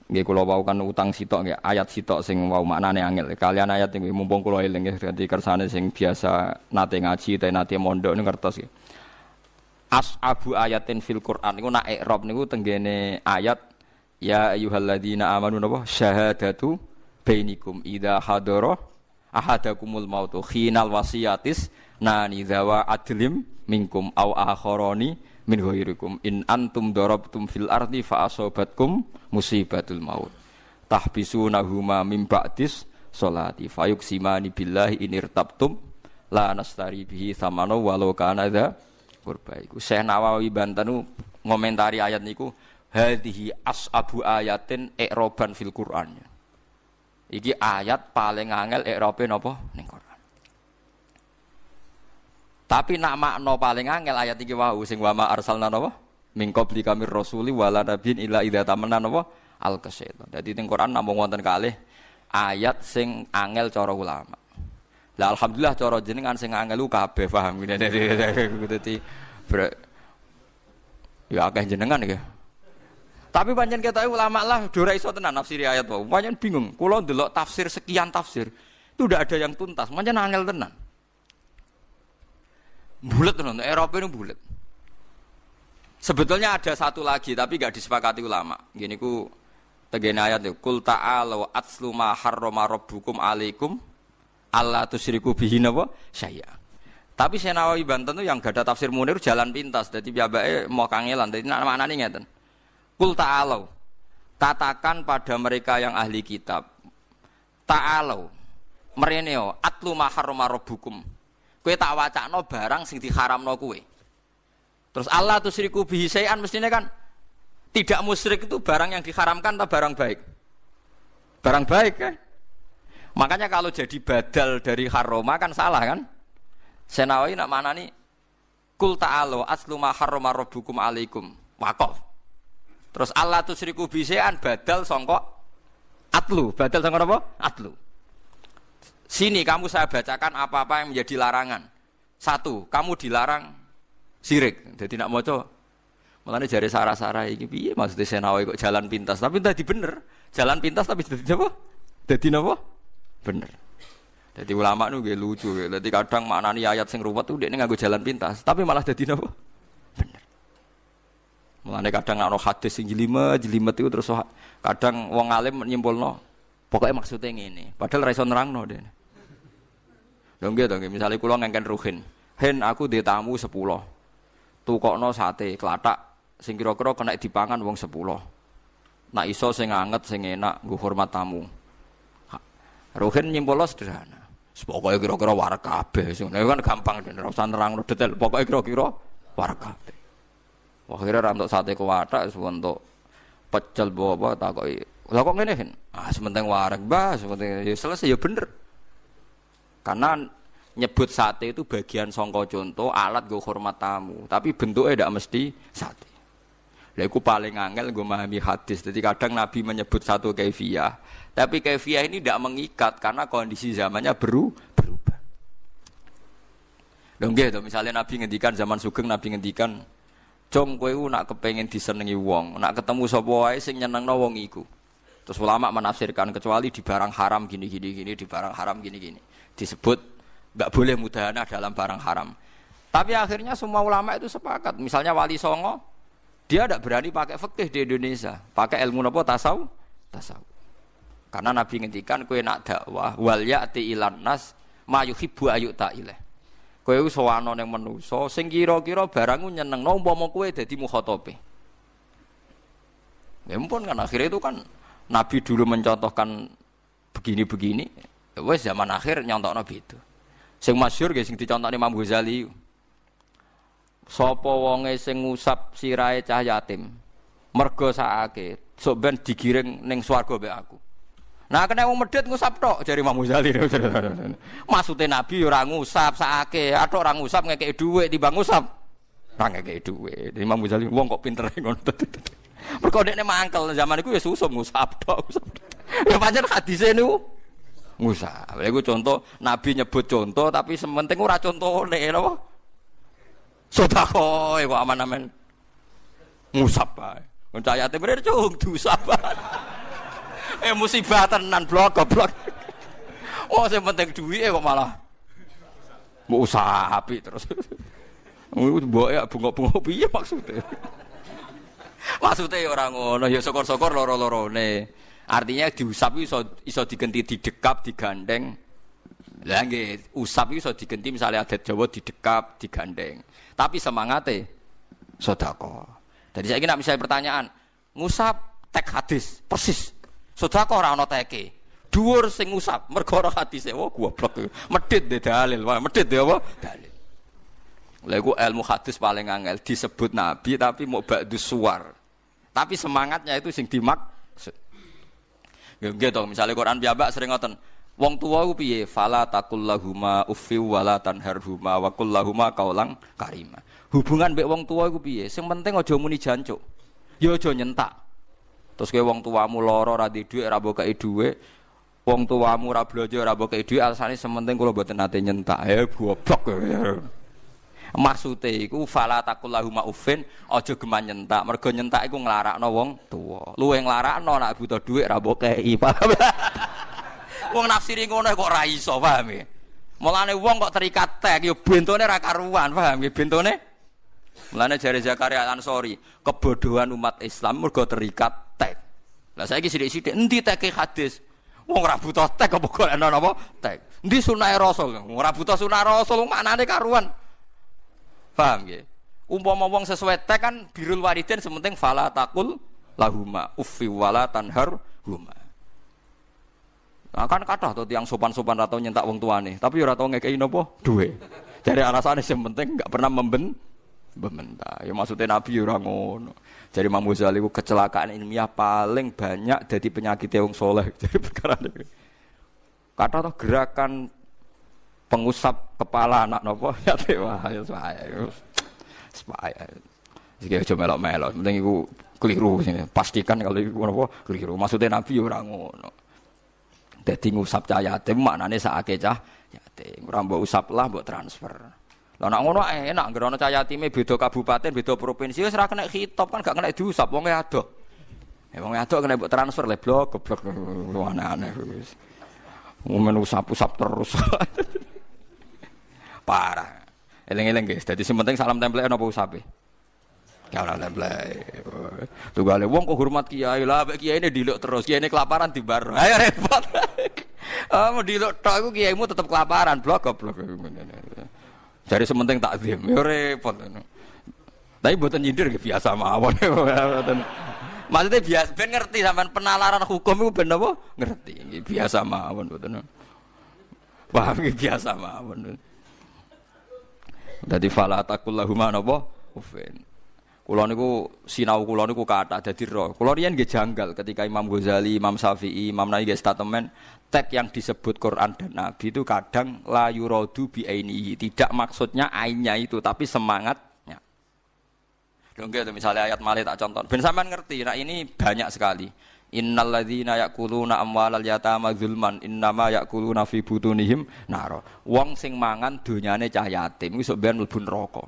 Nggih kula wau kan utang sitok nggih ayat sitok sing wau maknane angel kalian ayat iki mumpung kula eling nggih dadi kersane sing biasa nate ngaji ta nate mondok niku ngertos nggih. Ashabu ayatin fil Quran niku nak i'rab niku tenggene ayat ya ayyuhalladzina amanu napa syahadatu bainikum idza hadara ahadakumul mautu khinal wasiyatis nani zawa adlim minkum aw akharani min ghairikum in antum darabtum fil ardi fa asobatkum musibatul maut tahbisunahuma min ba'dis sholati fayuqsimani billahi in irtabtum la nastari bihi thamana walau kana dza qurba iku Syekh Nawawi Banten ngomentari ayat niku hadhihi ashabu ayatin i'roban fil Qur'an. Iki ayat paling angel i'rabe napa ning Quran. Tapi nak makna paling angel ayat iki wau sing wa ma arsalna napa min qabli kamir rasuli wala nabiyyin illa idza tamanna napa al-qasyaitan. Dadi ning Quran namung wonten kalih ayat sing angel cara ulama. Lah alhamdulillah cara jenengan sing angel ku kabeh paham ngene dadi ya akeh jenengan iki. Tapi pancen ketoke ulama lah ora iso tenan nafsiri ayat wae. Pancen bingung. Kula ndelok tafsir sekian tafsir, itu ndak ada yang tuntas. Pancen angel tenan. Bulet tenan, Eropa ini bulet. Sebetulnya ada satu lagi tapi enggak disepakati ulama. Gini ku tegene ayat itu qul ta'alu atslu ma harrama rabbukum alaikum alla tusyriku bihi napa syai'a. Tapi Syekh Nawawi Banten itu yang gak ada tafsir Munir jalan pintas. Dadi piyambake mau kangelan. Dadi maknane ngeten. Qul ta'alau, katakan pada mereka yang ahli kitab, ta'alau, mereneo, atlu ma harrama rabbukum. Kowe tak wacakno barang sing diharamno kowe. Terus Allah tusyriku bihi syai'an mestine kan tidak musyrik itu barang yang diharamkan atau barang baik? Barang baik kan? Makanya kalau jadi badal dari harrama kan salah kan? Senawi nak manani qul ta'alau atlu ma harrama rabbukum alaikum. Waqaf. Terus Allah tusyriku bisean badal sangka atlu. Badal sangka apa? Atlu. Sini kamu saya bacakan apa-apa yang menjadi larangan. Satu, kamu dilarang syirik. Jadi nak maca mulane jare sarah-sarah iki piye maksudnya Senawi kok jalan pintas. Tapi tadi bener. Jalan pintas tapi dadi apa? Dadi napa? Bener. Jadi ulama nu nggih lucu. Dadi kadang maknani ayat sing ruwet tuh dekne nganggo jalan pintas, tapi malah dadi napa? Bener. Mulane kadang ana hadis sing jelimet itu terus kadang wong alim nyimpulno pokoke maksude ngene padahal ra iso nerangno dene. Lho nggih to nggih misale kula ngengken ruhin. Hen aku ndek tamu 10. Tukokno sate klathak sing kira-kira kena dipangan wong 10. Nak iso sing anget sing enak nggo hormat tamu. Ruhin nyimpulno sederhana. Pokoke kira-kira war kabeh. Ngono kan gampang dene ora usah nerangno detail. Pokoke kira-kira war kabeh. Akhirnya rantuk sate kuwathak untuk pecel apa takoki. Lah kok ngene kan? Ah sementing wareg, Mbah, sementing ya selesai ya bener. Karena nyebut sate itu bagian sangka contoh alat go hormat tamu, tapi bentuknya tidak mesti sate. Lha iku paling angel nggo memahami hadis. Jadi kadang Nabi menyebut satu kaifiyah, tapi kaifiyah ini tidak mengikat karena kondisi zamannya berubah. Lho nggih to, misalnya Nabi ngendikan zaman Sugeng Nabi ngendikan Jong kowe nak kepengin disenengi wong, nak ketemu sapa wae sing nyenengno wong iku. Terus ulama menafsirkan kecuali di barang haram gini, di barang haram gini. Disebut enggak boleh mudahana dalam barang haram. Tapi akhirnya semua ulama itu sepakat. Misalnya Wali Songo, dia tidak berani pakai fikih di Indonesia, pakai ilmu napa tasawuf. Karena Nabi ngendikan kowe nak dakwah wal ya'ti ilan nas ma yuhibbu ayyuta ilaih. Kowe sowan nang manusa sing kira-kira barangmu nyenengno umpama kowe dadi mukhatabe. Ya ampun kan akhirnya itu kan Nabi dulu mencontohkan begini-begini Wes zaman akhir nyontokno beda. Sing masyhur nggih sing dicontokne Imam Ghazali. Sapa wonge sing ngusap sirahe cah yatim mergo sakake sok ben digiring ning swarga mbek aku. Nah kena wong medhit ngusap tok jare Imam Ghazali. Maksude Nabi ora ngusap sakake, atok ora ngusap ngekeki dhuwit timbang ngusap. Ora ngekeki dhuwit. Imam Ghazali wong kok pinter ngono. Mergo dekne mangkel zaman iku ya susum ngusap tok. Ya pancen hadise niku ngusap. Lha iku contoh Nabi nyebut contoh tapi sementing ora contone napa? Sedekah kok aman-aman. Ngusap bae. Wong cayate bener cung diusap. Musibah tenan blok. Oh sing penting duwike kok malah mbok usapi terus. Mbok ya bungok-bungok piye maksude? Maksude ora ngono ya syukur-syukur loro-lorone. Artinya diusap iso digenti didekap, digandeng. Lah nggih, usap iso digenti misalnya adat Jawa didekap, digandeng. Tapi semangate sedekah. Jadi saiki nek misalnya pertanyaan, ngusap tek hadis persis. Sedekah ora ana teke. Dhuwur sing ngusap mergo ora hadise. Oh goblok. Medhit de dalil. Wah, medhit de apa? Dalil. Lha iku ilmu hadis paling angel disebut Nabi tapi mau ba'dus suwar. Tapi semangatnya itu sing dimaksud. Nggih to, misale Quran piyambak sering ngoten. Wong tuwa ku piye? Fala taqullahuma uffi wala tanharhuma wa qullahuma qaulan karima. Hubungan mbek wong tuwa iku piye? Sing penting aja muni jancuk. Ya aja nyentak. Terus kowe wong tuamu lara ora duwe dhuwit, ora mbok kei dhuwit. Wong tuamu ora blanja, ora mbok kei dhuwit, alasane sementing kula mboten nate nyentak. Goblok. Maksude iku fala taqullahuma uffin, aja geman nyentak. Mergo nyentak iku nglarakno wong tuwa. Luwe nglarakno nek butuh dhuwit ora mbok kei. Wong nafsiri ngono kok ora iso, paham ya? Mulane wong kok terikat tek ya bentone ra karuan, paham ya? Bentone. Mulane jare Zakaria Ansori, kebodohan umat Islam mergo terikat tek. Lah saiki sithik-sithik endi teke hadis? Wong ora butuh tek kok golekno napa? Tek. Endi sunah Rasul? Ora butuh sunah Rasul, maknane karuan. Paham ya? Umpama wong sesuai tek kan birrul walidain sementing fala taqul lahuma uffi wala tanharhuma. Nah, kan kathah to tiyang sopan-sopan ra tau nyentak wong tuane, tapi ora tau ngekeki napa? Duwe. Jare alasane sing penting enggak pernah membentak. Ya maksudnya Nabi ora ngono. Jare Imam Ghazali ku kecelakaan ilmiah paling banyak dadi penyakit wong saleh. Jadi perkara niku. Kathah to gerakan pengusap kepala anak napa? Ya wah ya saya. Iki aja melok-melok, penting iku keliru sini. Pastikan kalau iku napa keliru. Maksudnya Nabi ora ngono. Dadi ngusap cah yatim maknane sakake cah yatim. Ora mbok usap lah mbok transfer. Lah nek ngono enak ngerono cah yatime beda kabupaten, beda provinsi wis ora kena khitab kan gak kena diusap wong adoh. Wong adoh kena mbok transfer le blok goblok aneh-aneh wis. Momen usap-usap terus. Parah. Eling-eling guys, dadi sing penting salam template napa usape? Salam template. Tugale wong kok hormat kiai lah, mek kiai ini diluk terus, kiai ini kelaparan dibar. Ayo repot. Mau diluk tok iku kiaimu tetep kelaparan, blok goblok. Jare sementing takzim, yo repot. Tapi mboten nyindir biasa mawon. Maksudnya biasa ben ngerti sampean penalaran hukum iku ben apa? Ngerti. Biasa mawon mboten. Paham biasa mawon. Dadi fala taqullahuma napa? Ufin. Kula niku sinau kula niku kathah dadi ro. Kula riyen nggih janggal ketika Imam Ghazali, Imam Syafi'i, Imam Nawawi nggih statement tek yang disebut Quran dan Nabi itu kadang la yuradu bi ainihi, tidak maksudnya ainnya itu tapi semangatnya. Lho nggih misalnya ayat malih tak contoh. Ben sampean ngerti, nah ini banyak sekali. Innal ladzina yaquluna amwalal yatama zulman innama yaquluna fi butunihim nar. Wong sing mangan donyane cah yatim iku sok ben mlebu neraka.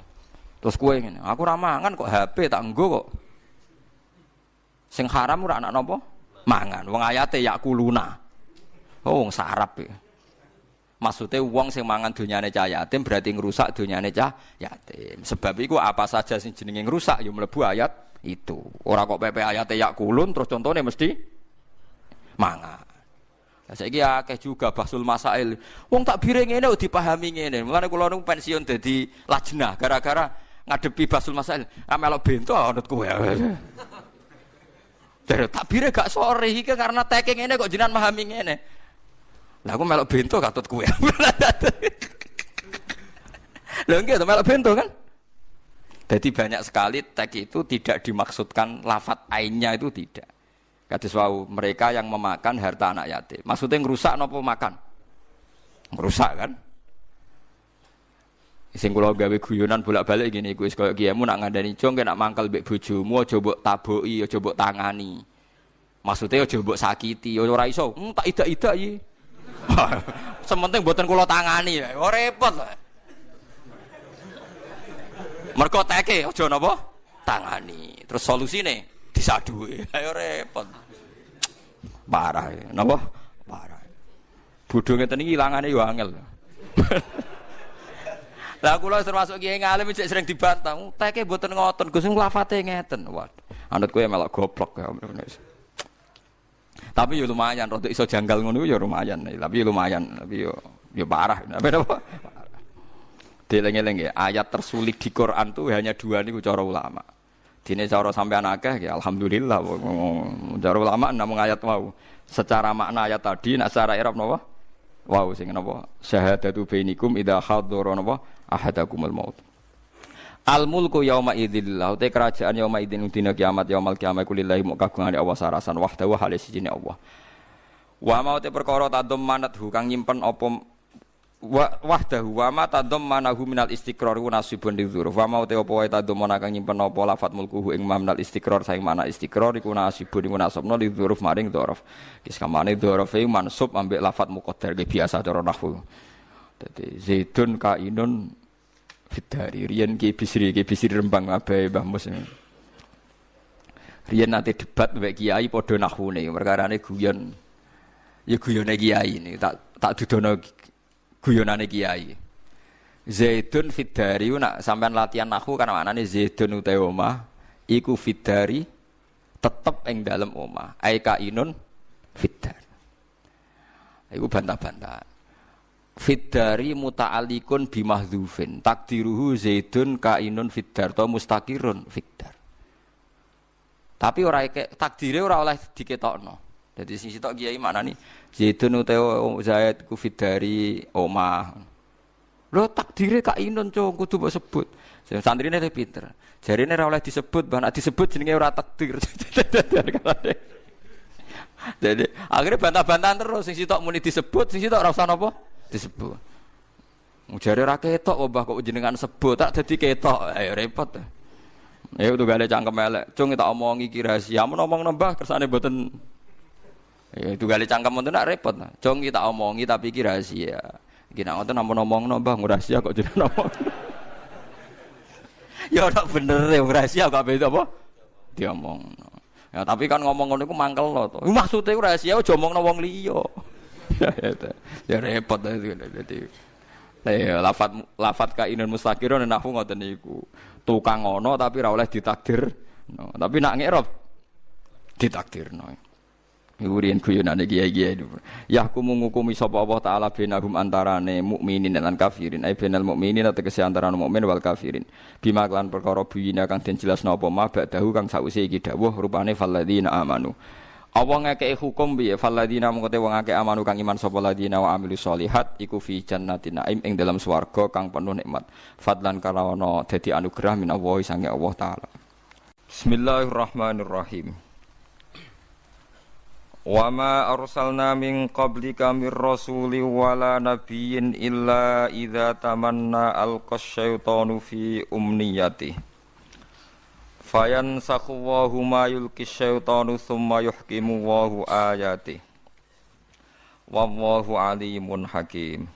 Terus kowe ngene, aku ora mangan kok HP tak nggo kok. Sing haram ora anak napa? Mangan. Wong ayate yakuluna. Oh wong sarap ya. Maksudnya wong sing mangan donyane cah yatim berarti ngrusak donyane cah yatim. Sebab iku apa saja sing jenenge ngrusak ya mlebu ayat itu. Ora kok PP ayate yakulun terus contohnya mesti mangan. Lah saiki akeh juga bahsul masail. Wong takbire ngene kok dipahami ngene. Mulane kula niku pensiun dadi lajnah gara-gara ngadepi bahsul masail. Melok bento anut kowe. Jare takbire gak sore iki karena teke ngene kok jenengan pahami ngene. Lah aku melok bento katut kowe. Lho nggih to melok bento kan? Jadi banyak sekali teks itu tidak dimaksudkan lafadz ainnya itu tidak. Kados wau mereka yang memakan harta anak yatim. Maksudnya ngerusak napa makan? Ngerusak kan? Sing kula gawe guyonan bolak-balik gini, iku wis koyo kiaimu nak ngandani jong nak mangkel mbek bojomu aja mbok taboki, aja mbok tangani. Maksudnya aja mbok sakiti, ora iso. Tak idak-idak iki. Sementing mboten kula tangani, ora repot. Mergo teke aja napa? Tangani. Terus solusine disaduhi. Ayo repot. Parah ya. Napa? Parah. Bodho ngeten iki ilangane yo angel. Lah kula termasuk kiai ngalim cek sering dibantah. Teke mboten ngoten, Gus lafate ngeten. Waduh. Anut kowe melok goblok ya. Tapi yo lumayan, rada iso janggal ngono yo lumayan. Tapi lumayan, tapi yo parah. Apa napa? Deleng-eleng ya, ayat tersulit di Quran tuh hanya 2 niku cara ulama. Dene cara sampean akeh ya alhamdulillah. Cara ulama namung ayat wau. Secara makna ayat tadi nek secara i'rab napa? Wau sing napa? Syahadatu bainikum idza hadara napa? Ahadakumul maut. Al mulku yauma idzillah, te kerajaan yauma idzin dina kiamat yaumal kiamah kulillahi mukagungane Allah sarasan wahdahu hale sijine Allah. Wa mau te perkara tadom manat hu kang nyimpen apa wahdahu wa ma tadom manahu minal istiqrar wa nasibun lidzuruf. Wa mau te apa wae tadom kang nyimpen apa lafat mulkuhu ing minal istiqrar saing mana istiqrar iku nasibun iku nasabna lidzuruf maring dzaraf. Kis kamane dzaraf e mansub ambek lafat muqaddar ge biasa cara nahwu. Dadi zaidun kainun fitari riyen ki bisri Rembang abahe Mbah Mus. Riyen nate debat mbek kiai padha nahwune perkarane guyon. Ya guyone kiai ini tak dudono guyonane kiai. Zaidun fitari nak sampean latihan nahwu kan maknane zaidun utawa omah iku fitari tetep ing dalem omah. Ai kainun fitar. Iku bantah-bantah. Fiddari muta'alikun bimahdhufin takdiruhu zaidun kainun fiddar to mustaqirun fiddar. Tapi ora takdire ora oleh diketokno. Dadi sing sitok kiai maknani zaidun utawa zaid ku fiddari omah. Lho takdire kainun cung kudu mbok sebut. Santrine le pinter. Jarine ora oleh disebut, bah nek disebut jenenge ora takdir. Jadi akhirnya bantah-bantahan terus sing sitok muni disebut, sing sitok ora usah napa disebut. Mujare ra ketok obah kok jenengan sebut tak dadi ketok. Ayo repot. Ya udah gale cangkem elek. Cung tak omongi iki rahasia. Mun omong nembah kersane mboten. Ya itu gale cangkem mboten nak repot. Cung tak omongi tapi iki rahasia. Iki nek ngoten ampun omong nembah rahasia kok jenengan omong. Ya ora bener ya rahasia kok beda apa? Diomong. Ya tapi kan ngomong ngono iku mangkel to. Maksude rahasia aja omongno wong liya. Ya repot dadi. Ya lafat kainun mustaqirun nahwu ngoten niku. Tukang ngono tapi ora oleh ditakdir. No, tapi nak ngerop ditakdirno. Iku riyen guyonane kiai-kiai. Yahkumu ngukumi sapa Allah taala bainahum antarane mukminin lan kafirin. Ai bainal mukminin tegese antarane mukmin wal kafirin. Bima lan perkara buyina kang den jelasno apa ma ba'dahu kang sakwise iki dawuh rupane falladzina amanu. Allah ngekei hukum piye falladzina mengkote wong akeh amanu kang iman sapa ladina wa amilus solihat iku fi jannatin naim ing dalam swarga kang penuh nikmat fadlan kalawana dadi anugerah min Allah sange Allah taala. Bismillahirrahmanirrahim. Wa ma arsalna min qablika mir rasuli wala nabiyyin illa idza tamanna alqasyaitanu fi umniyati fayansakhu wa huma yulqis syaitanu tsumma yuhkimu wa ayati wallahu alimun hakim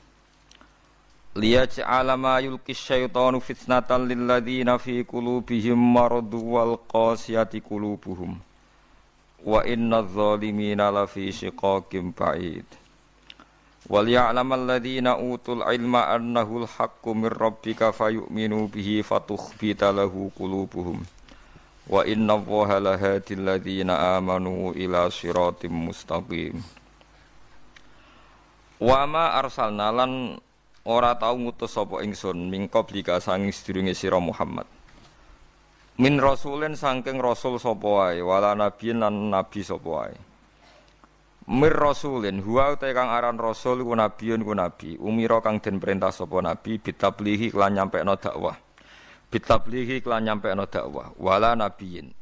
liyaj'ala ma yulqis syaitanu fitnatan lil ladzina fi qulubihim maradun wal qasiyati qulubuhum wa innadz zalimina lafi shiqaqin ba'id wal ya'lamal ladzina utul ilma annahu al-haqqu mir rabbika fayu'minu bihi fatukhbita lahu qulubuhum wa innallaha lahadil ladzina amanu ila siratim mustaqim. Wa ma arsalna lan ora tau ngutus sapa ingsun min qablika sanging sedurunge sira Muhammad min rasulin saking rasul sapa wae wala nabiyin lan nabi sapa wae Mir rasulin huwa uta kang aran rasul ku nabiyun ku nabi umira kang den perintah sapa nabi bitablihi lan nyampekno dakwah bitablihi lan nyampekno dakwah wala nabiyin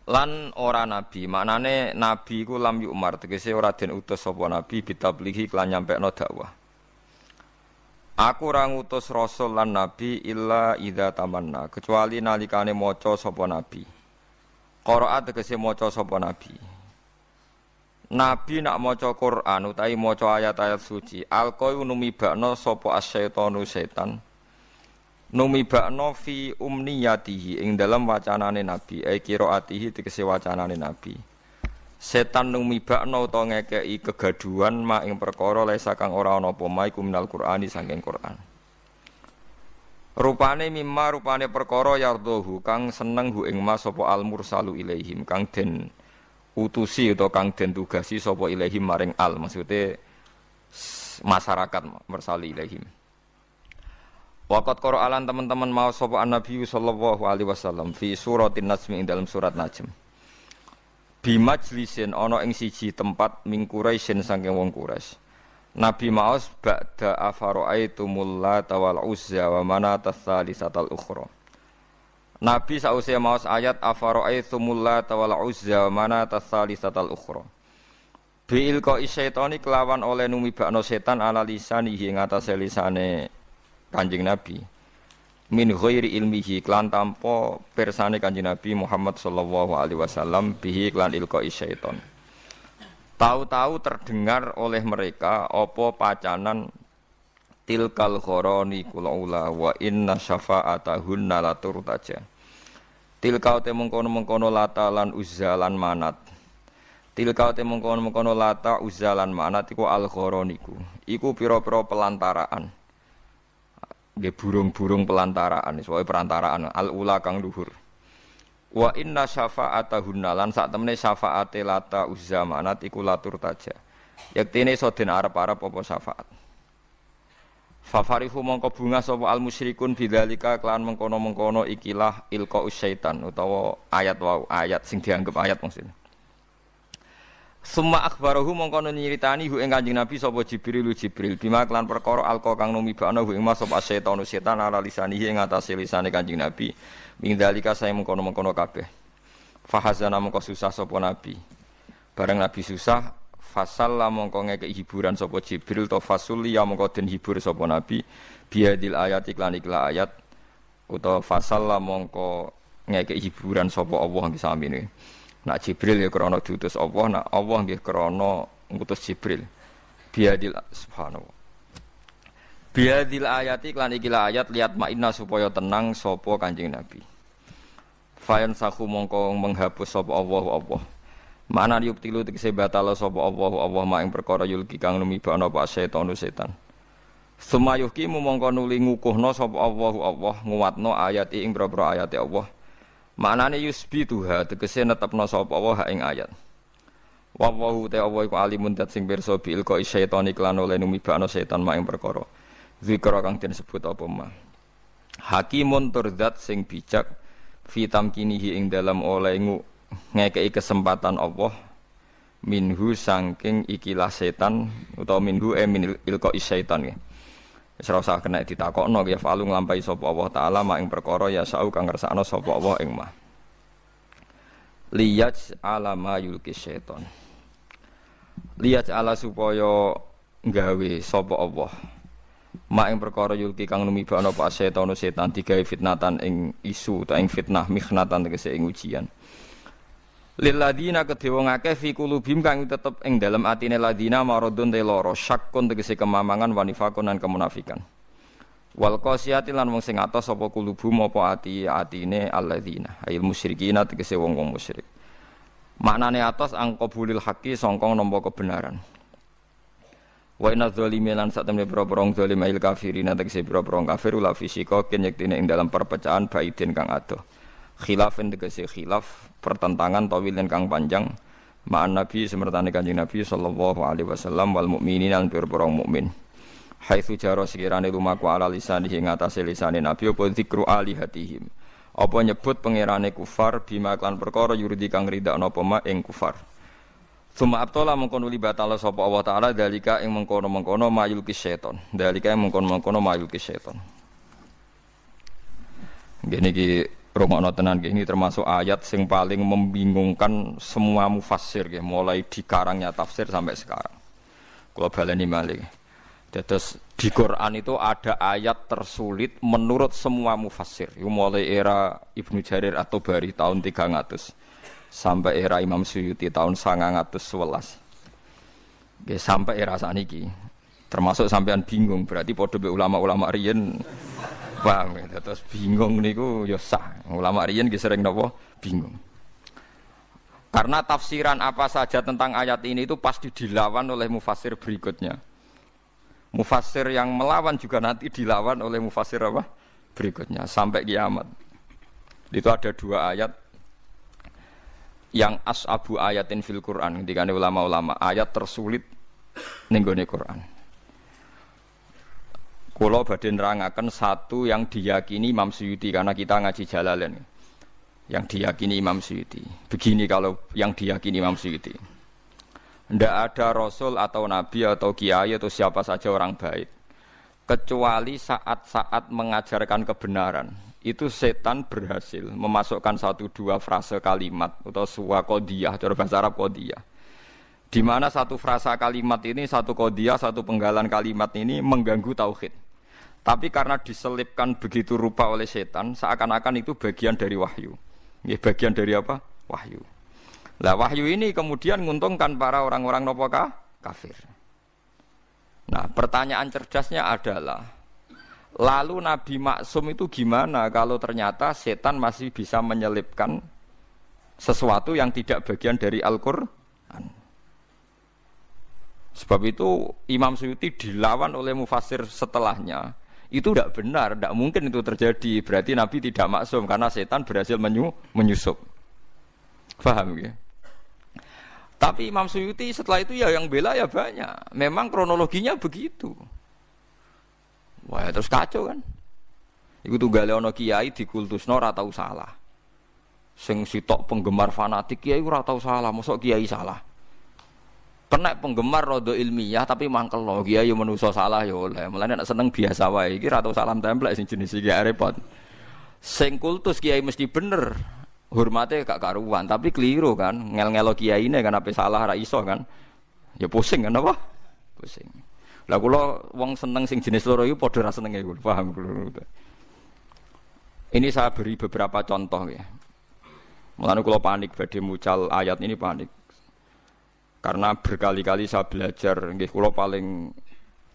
lan ora nabi maknane nabi ku lam yumar tegese ora den utus sapa nabi bitablihi lan nyampekno dakwah aku ora ngutus rasul lan nabi illa idza tamanna kecuali nalikane maca sapa nabi qiraat tegese maca sapa nabi nabi nak maca Quran utawi maca ayat-ayat suci alqoi numibakno sapa asyaitonu setan numibakno fi umniyatihi ing dalam wacanane nabi qiraatihi tegese wacanane nabi setan numibakno utawa ngekeki kegaduhan mak ing perkara lesa kang ora ana apa mae iku minal Qur'ani saking Qur'an. Rupane mimma rupane perkara yardhu kang seneng hu ing mas sapa al mursalu ilaihim kang den utusi utawa kang den tugasi sapa ilaihim maring al maksude masyarakat mursali ilaihim. Waqat Qur'an teman-teman mau sapa Nabi sallallahu alaihi wasallam fi suratin Najm ing dalam surat Najm. Bi majlisin ana ing siji tempat ming Quraisyin saking wong Quraisy. Nabi maos ba'da afara'aitumul Lata wal Uzza wa manata tsalisatal ukhra. Nabi sause maos ayat afara'aitumul Lata wal Uzza wa manata tsalisatal ukhra. Bi ilqa syaitani kelawan oleh numibakno setan ala lisanihi ing atase lisane Kanjeng Nabi. Min ghairi ilmihi klan tanpa persane Kanjeng Nabi Muhammad sallallahu alaihi wasallam bihi klan ilqa syaiton. Tahu-tahu terdengar oleh mereka apa pacanan tilkal khoroni kulaula wa inna syafa'atahunna la turtaja. Tilka te mengkono-mengkono Lata lan Uzza lan Manat. Tilka te mengkono-mengkono Lata Uzza lan Manat iku al khoroniku. Iku pira-pira pelantaraan. Nggih burung-burung pelantaraan, soal perantaraan al-ula kang luhur. Wa inna syafa'atahunna lan sak temene syafaate Lata Uzza Manat iku latur taja. Yektene iso den arep-arep apa syafaat. Fafarihu mongko bunga sapa al musyrikun bidzalika kelan mengkono-mengkono ikilah ilqa syaitan utawa ayat wau ayat sing dianggap ayat maksudnya. Summa akhbarahu mongko nyeritani hu ing Kanjeng Nabi sapa Jibril bima kelan perkara alqa kang numibakna hu ing mas sapa setan setan ala lisanihi ing atase lisane Kanjeng Nabi ing dalika saya mengkono-mengkono kabeh fahazana mongko susah sapa Nabi bareng Nabi susah fasalla mongko ngekeki hiburan sapa Jibril to fasul ya mongko den hibur sapa Nabi biadil ayat iklan ikla ayat utawa fasalla mongko ngekeki hiburan sapa Allah ngisamine. Nak Jibril ya krana diutus Allah, nak Allah nggih krana ngutus Jibril. Biadil subhanallah. Biadil ayati lan iki ayat liat makna supaya tenang sapa Kanjeng Nabi. Fayan sahu mongko menghapus sapa Allah. Mana yubtilu tegese batal sapa Allah mak ing perkara yulki kang numibana apa setan. Sumayuhki mongko nuli ngukuhna sapa Allah nguwatno ayati ing boro-boro ayate Allah. Maknane yusbituha tegese netepno sapa Allah ing ayat. Wallahu ta Allah iku alimun dat sing pirsa bil ko syaitan iklan oleh numibakno setan mak ing perkara. Zikra kang disebut apa mah. Hakimun turdat sing bijak fi tamkinihi ing dalam oleh ngekeki kesempatan Allah minhu saking ikilah setan utawa minhu min ilqa syaitan ya. Wis ora usah kena ditakokno ya falu nglampahi sapa Allah taala mak ing perkara ya sau kang ngersakno sapa Allah ing mah. Liyaj ala ma yulki syaitan. Liyaj ala supaya gawe sapa Allah. Mak ing perkara yulki kang numibakno apa setan digawe fitnatan ing isu ta ing fitnah mikhnatan tegese ing ujian. Lil ladina kedhe wong akeh fi qulubihim kang tetep ing dalem atine ladina maradun te lara syakkun tegese kemamangan wa nifaqun lan kemunafikan. Wal qasiyati lan wong sing atos sapa qulubum apa atine alladzina ayil musyrikina tegese wong-wong musyrik. Maknane atos angqabulil haqqi sangka nampa kebenaran. Wa inna dzalimin lan satemene pira-pira zalim ayil kafirina tegese pira-pira kafir la fisika ken yektine ing dalam perpecahan baidin kang adoh. Khilafin tegese khilaf pertentangan tawilin kang panjang ma'an Nabi semertane Kanjeng Nabi sallallahu alaihi wasallam wal mukminin lan pira-pira mukmin. Haitsu jaro sekirane lumaku ala lisanihi ing atase lisane Nabi apa zikru alihatihim. Apa nyebut pangerane kufar bima kan perkara yurdi kang ridakno apa ing kufar. Suma abtola mengkono libatala sapa Allah taala dalika ing mengkono-mengkono mayul kisyaiton. Dalika ing mengkono-mengkono mayul kisyaiton. Gini ki rungokno tenan ini termasuk ayat sing paling membingungkan semua mufassir nggih, mulai dikarangnya tafsir sampai sekarang. Kula baleni malih. Terus di Quran itu ada ayat tersulit menurut semua mufassir. Mulai era Ibnu Jarir At-Tabari tahun 300 sampai era Imam Suyuti tahun 911. Nggih sampai era saniki. Termasuk sampean bingung, berarti padha be ulama-ulama riyen paham ya. Terus bingung niku ya sah. Ulama riyen nggih sering napa bingung. Karena tafsiran apa saja tentang ayat ini itu pasti dilawan oleh mufassir berikutnya. Mufassir yang melawan juga nanti dilawan oleh mufassir apa? Berikutnya sampai kiamat. Itu ada 2 ayat yang as'abu ayatin fil Quran, ketika ulama-ulama ayat tersulit ning gone Quran. Kula badhe nerangaken satu yang diyakini Imam Suyuti karena kita ngaji Jalalain. Yang diyakini Imam Suyuti. Begini kalau yang diyakini Imam Suyuti. Tidak ada rasul atau nabi atau kiai atau siapa saja orang baik kecuali saat-saat mengajarkan kebenaran itu setan berhasil memasukkan 1-2 frase kalimat atau sebuah qodiyah, cara bahasa Arab qodiyah, di mana satu frasa kalimat ini, satu qodiyah, satu penggalan kalimat ini mengganggu tauhid. Tapi karena diselipkan begitu rupa oleh setan, seakan-akan itu bagian dari wahyu. Ini bagian dari apa? Wahyu. Lah wahyu ini kemudian menguntungkan para orang-orang nopokah? Kafir. Nah, pertanyaan cerdasnya adalah, lalu Nabi Maksum itu gimana kalau ternyata setan masih bisa menyelipkan sesuatu yang tidak bagian dari Al-Quran? Sebab itu Imam Suyuti dilawan oleh mufassir setelahnya. Itu tidak benar, tidak mungkin itu terjadi. Berarti Nabi tidak maksum karena setan berhasil menyusup. Paham ya? Tapi Imam Suyuti setelah itu ya yang bela ya banyak. Memang kronologinya begitu. Wah terus kacau kan. Iku tunggale ana kiai dikultusno ora tau salah. Sing sitok penggemar fanatik kiai ora tau salah, mosok kiai salah. Kena penggemar rada ilmiah tapi mangkel lo kiai yo menungso salah yo oleh. Mulane nek seneng biasa wae iki ora tau salam templek sing jenis iki repot. Sing kultus kiai mesti bener. Hormatnya gak karuan, tapi keliru kan, ngel-ngelo kiai ini kan apa salah ra iso kan, ya pusing kan apa? Pusing. Lah kula wong seneng sing jenis loro iku padha ra senenge kula, paham kula. Ini saya beri beberapa contoh ya. Mulane kula panik badhe mucal ayat ini panik. Karena berkali-kali saya belajar, nggih kula paling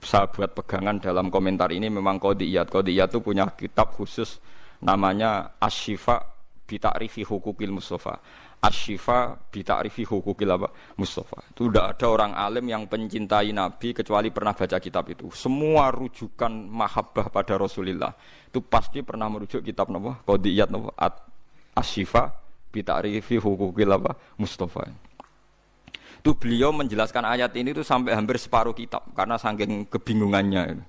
saya buat pegangan dalam komentar ini memang Qodiyat. Qodiyat itu punya kitab khusus namanya Asy-Syifa bi ta'rifi hukukil Mustafa. Asy-Syifa bi ta'rifi hukukil Mustafa. Itu tidak ada orang alim yang pencintai Nabi kecuali pernah baca kitab itu. Semua rujukan mahabbah pada Rasulullah itu pasti pernah merujuk kitab napa? Qodiyat napa? Asy-Syifa bi ta'rifi hukukil Mustafa. Itu beliau menjelaskan ayat ini itu sampai hampir separuh kitab karena saking kebingungannya.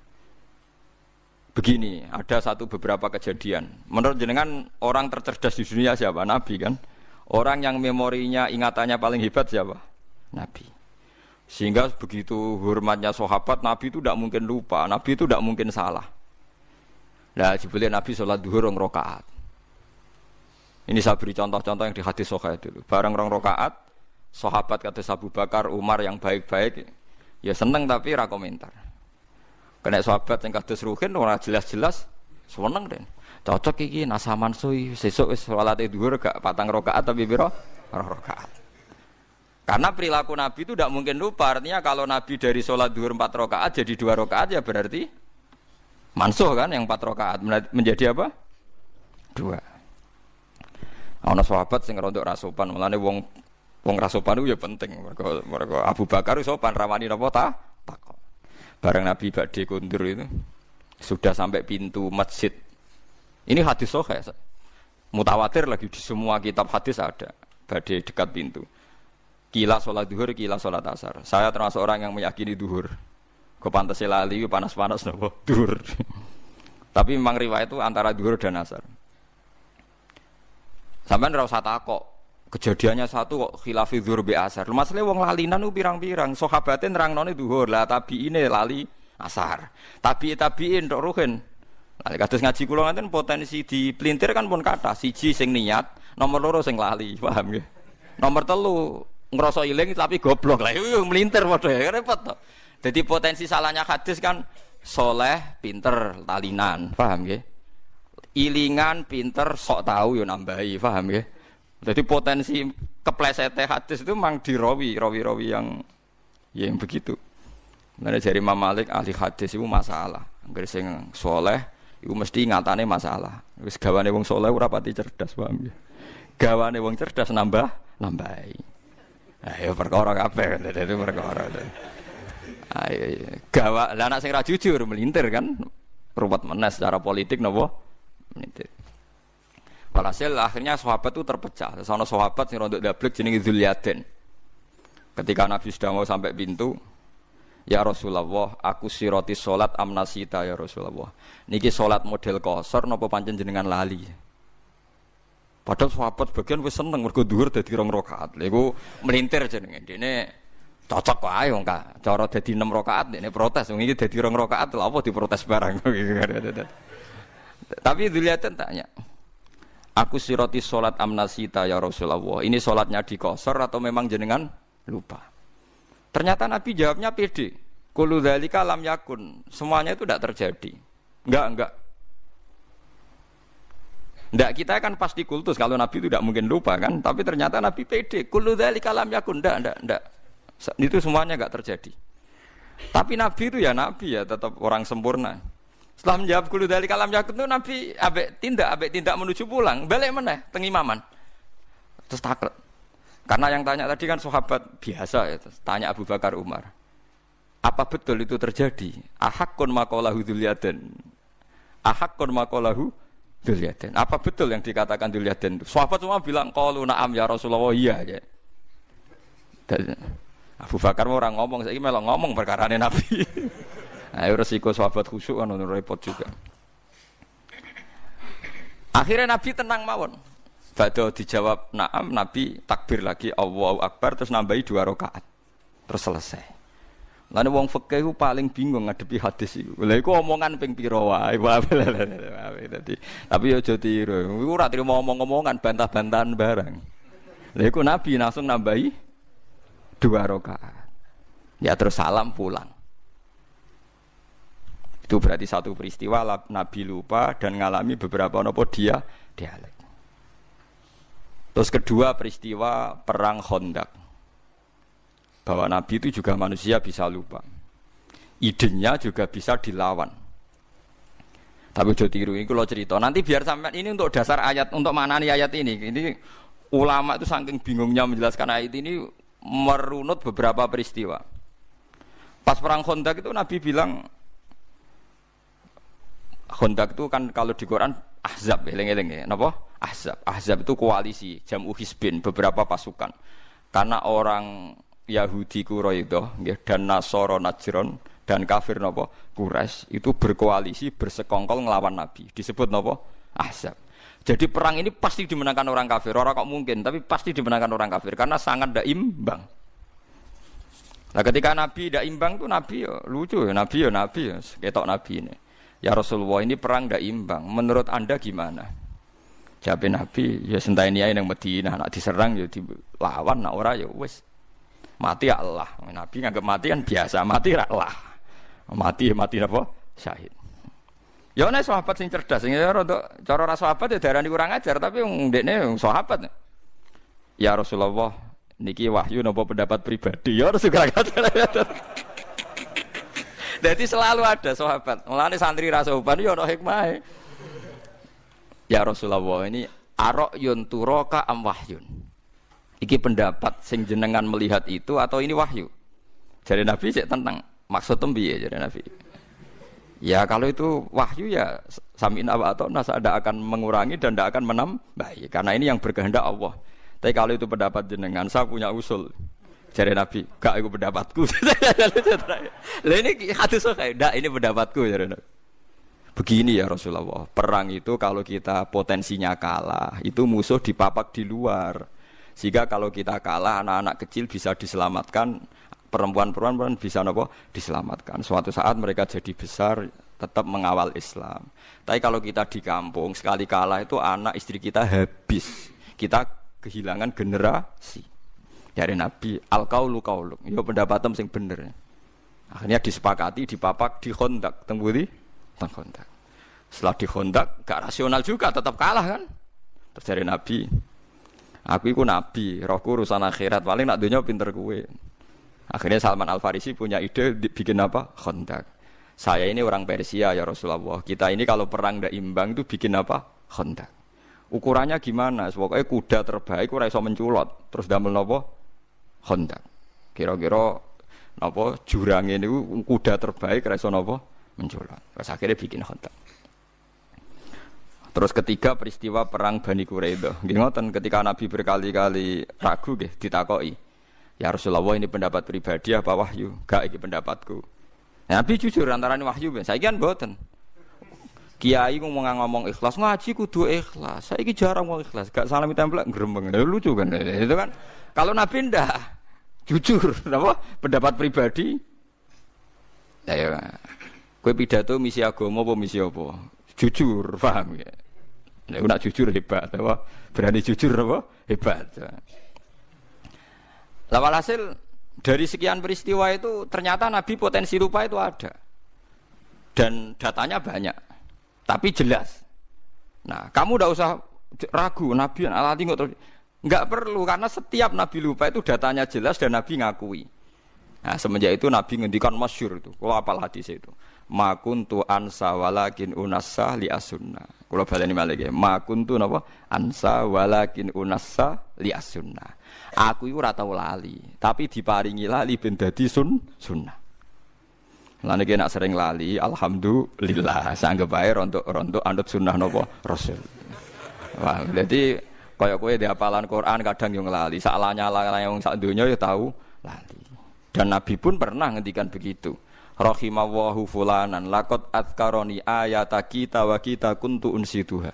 Begini, ada beberapa kejadian. Menurut jenengan orang tercerdas di dunia siapa? Nabi kan? Orang yang memorinya, ingatannya paling hebat siapa? Nabi. Sehingga begitu hormatnya sahabat, Nabi itu tidak mungkin lupa, Nabi itu tidak mungkin salah. Nah, jebule Nabi sholat duhur 2 rakaat. Ini saya beri contoh-contoh yang di hadis sahih dulu. Barang 2 rakaat, sahabat kata Abu Bakar, Umar yang baik-baik, ya seneng tapi ra komentar. Kena sahabat yang kados Ruhin ora jelas-jelas seneng den. Cocok iki nasaman suwi sesuk wis salate dhuwur gak 4 rakaat tapi pira? 2 rakaat. Karena perilaku Nabi itu tidak mungkin lupa. Artinya kalau Nabi dari salat dhuwur 4 rakaat jadi 2 rakaat ya berarti mansuh kan yang 4 rakaat menjadi apa? 2. Ana sahabat sing rondok ra sopan, mulane wong ra sopan itu ya penting. Mergo Abu Bakar sopan rawani napa ta? Takok. Bareng Nabi badhe kundur itu sudah sampai pintu masjid. Ini hadis sahih. Mutawatir lagi di semua kitab hadis ada. Badhe dekat pintu. Kila sholat duhur, kila sholat asar. Saya termasuk orang yang meyakini duhur. Kok pantas lali panas-panas napa duhur. Tapi memang riwayat itu antara duhur dan asar. Sampeyan ora usah takok Kejadiannya satu kok khilafi dzur bi asar. Masalahe wong lalinan ku pirang-pirang, sahabate nerangnone zuhur, lah tabiine lali asar. Tabiin tok ruhin. Lah kados ngaji kula ngaten potensi dipelintir kan pun kathah. Siji sing niat, nomor loro sing lali, paham nggih. Nomor telu ngrasa iling tapi goblok. Lah iku melintir padha ya repot to. Dadi potensi salahnya hadis kan soleh, pinter, talinan, paham nggih? Ilingan, pinter, sok tahu yo nambahi, paham nggih? Jadi potensi keplesetnya hadis itu memang dirawi yang begitu. Nah dari Imam Malik ahli hadis itu masalah. Angger sing soleh itu mesti ngatane masalah. Wis gawane wong soleh ora pati cerdas, paham nggih? Gawane wong cerdas nambahi. Ayo perkara kabeh, dadi perkara. Ayo gawa lah anak sing ra jujur melintir kan. Ruwet meneh secara politik napa? Melintir. Walhasil akhirnya sahabat itu terpecah. Terus ana sahabat sing rondok dablek jenenge Dzulyaden. Ketika Nabi sudah mau sampai pintu, ya Rasulullah, aku siroti salat amnasita ya Rasulullah. Niki salat model qasar napa pancen jenengan lali? Padahal sahabat bagian wis seneng mergo dhuwur dadi 2 rakaat. Lha iku melintir jenenge. Dene cocok wae wong ka. Cara dadi 6 rakaat dene protes. Wong iki dadi 2 rakaat lha apa diprotes barang. Tapi Dzulyaden tanya, aku siroti sholat amnasita ya Rasulullah. Ini sholatnya di qasar atau memang jenengan lupa? Ternyata Nabi jawabnya pede. Kullu dzalika lam yakun. Semuanya itu tidak terjadi. Enggak. Enggak, kita kan pasti kultus kalau Nabi itu tidak mungkin lupa kan. Tapi ternyata Nabi pede. Kullu dzalika lam yakun. Enggak. Itu semuanya enggak terjadi. Tapi Nabi itu ya Nabi ya, tetap orang sempurna. Setelah menjawab kullu dzalika lam yakun itu Nabi ambek tindak menuju pulang, balik meneh teng imaman. Terus takut. Karena yang tanya tadi kan sahabat biasa ya, terus tanya Abu Bakar Umar. Apa betul itu terjadi? Ahaqqun maqalahu Dzulyaden. Ahaqqun maqalahu Dzulyaden. Apa betul yang dikatakan Dzulyaden itu? Sahabat semua bilang qalu na'am ya Rasulullah, iya aja. Dan Abu Bakar orang ngomong, saiki melok ngomong perkarane Nabi. Ayo resiko sahabat khusyuk kan repot juga. Akhirnya Nabi tenang mawon. Badhe dijawab na'am, Nabi takbir lagi Allahu Akbar terus nambahi 2 rakaat. Terus selesai. Lan wong fikih ku paling bingung ngadepi hadis iku. Lha iku omongan ping pira wae. Tapi aja tiru. Iku ora trimo omong-omongan, bantah-bantahan barang. Lha iku Nabi langsung nambahi 2 rakaat. Ya terus salam pulang. Itu berarti satu peristiwa Nabi lupa dan ngalami beberapa dialek. Terus kedua peristiwa perang Khandaq. Bahwa Nabi itu juga manusia bisa lupa. Idenya juga bisa dilawan. Tapi udah tiru ini kalau cerita. Nanti biar sampai ini untuk dasar ayat, untuk maknani ayat ini. Ini ulama itu saking bingungnya menjelaskan ayat ini merunut beberapa peristiwa. Pas perang Khandaq itu Nabi bilang, Khandaq itu kan kalau di Quran Ahzab, eling-eling ya, napa? Ahzab itu koalisi, jam'u hizbin, beberapa pasukan. Karena orang Yahudi Quraidah dan Nasara Najran dan kafir napa? Quraisy itu berkoalisi, bersekongkol ngelawan Nabi. Disebut napa? Ahzab. Jadi perang ini pasti dimenangkan orang kafir. Orang kok mungkin, tapi pasti dimenangkan orang kafir karena sangat tidak imbang. Nah ketika Nabi tidak imbang tuh Nabi ya lucu ya, Nabi ya, ketok Nabi ini. Ya Rasulullah ini perang tidak imbang. Menurut anda gimana? Jawab Nabi, ya sentaini ae nang Madinah, nak diserang ya dilawan, nak ora ya wis. Mati ya Allah. Nabi nganggep mati kan biasa, mati ra Allah. Mati apa? Syahid. Ya ana sahabat sing cerdas, sing rada cara ra sahabat ya darani kurang ajar, tapi wong ndekne wong sahabat. Ya Rasulullah, niki wahyu napa pendapat pribadi? Ya Rasulullah. Jadi selalu ada sahabat. Mulane santri ra sopan ya ana hikmahe. Ya Rasulullah, ini ara'yun turaka am wahyun. Iki pendapat sing jenengan melihat itu atau ini wahyu? Jadi Nabi cek tentang maksud piye jadi Nabi. Ya kalau itu wahyu ya sami'na wa ata'na, tidak akan mengurangi dan tidak akan menambahi karena ini yang berkehendak Allah. Tapi kalau itu pendapat jenengan, saya punya usul. Jadi Nabi, gak itu pendapatku. Lah ini hadis kayak, "Ndak, ini pendapatku," jadi Nabi. Begini ya Rasulullah, perang itu kalau kita potensinya kalah, itu musuh dipapak di luar. Sehingga kalau kita kalah, anak-anak kecil bisa diselamatkan, perempuan-perempuan bisa apa? Diselamatkan. Suatu saat mereka jadi besar, tetap mengawal Islam. Tapi kalau kita di kampung, sekali kalah itu anak istri kita habis. Kita kehilangan generasi. Dari Nabi, al-qaulu qauluk. Ya pendapatan sing bener. Akhirnya disepakati, dipapak, dikhondak. Tembudi? Tengkhondak. Setelah dikhondak, gak rasional juga, tetap kalah kan? Terus dari Nabi, aku itu Nabi, rohku urusan akhirat, paling nak dunia pinter gue. Akhirnya Salman Al-Farisi punya ide bikin apa? Khondak. Saya ini orang Persia ya Rasulullah. Kita ini kalau perang ndak imbang itu bikin apa? Khondak. Ukurannya gimana? Pokoknya kuda terbaik ora iso menculot. Terus damel napa? Khondak. Kira-kira napa jurang ini kuda terbaik ora iso napa? Menculot. Terus akhirnya bikin khondak. Terus ketiga peristiwa perang Bani Quraidah. Nggih ngoten ketika Nabi berkali-kali ragu nggih ditakoki. Ya Rasulullah ini pendapat pribadi apa wahyu? Gak iki pendapatku. Nabi jujur antarane wahyu ben. Saiki kan mboten. Kiai ngomong ikhlas ngaji kudu ikhlas. Saiki jarang ngomong ikhlas. Gak salami templek gremeng. Lucu kan. Itu kan. Kalau Nabi ndak jujur apa pendapat pribadi. Ya kowe pidato misi agama apa misi apa? Jujur, paham ya? Nek nak jujur hebat apa? Berani jujur apa? Hebat. Lah walhasil dari sekian peristiwa itu ternyata Nabi potensi lupa itu ada. Dan datanya banyak. Tapi jelas. Nah, kamu enggak usah ragu Nabi alati kok terus enggak perlu karena setiap Nabi lupa itu datanya jelas dan Nabi ngakui. Nah, semenjak itu Nabi ngendikan masyhur itu. Kalau apal hadis itu. Ma kuntu ansa walakin unassa li as-sunnah. Kula baleni malih nggih. Ma kuntu napa? Ansa walakin unassa li as-sunnah. Aku iku ora tau lali, tapi diparingi lali ben dadi sunnah. Lan iki nek sering lali, alhamdulillah, sanggep bae rontok anut sunnah napa Rasul. Wah, dadi kaya kowe di hafalan Quran kadang yo nglali, sak lanyala wong sak donya yo tau lali. Dan Nabi pun pernah ngendikan begitu. Rahimallahu fulanan laqad adzkaroni ayata kita wa kita kuntu unsituha.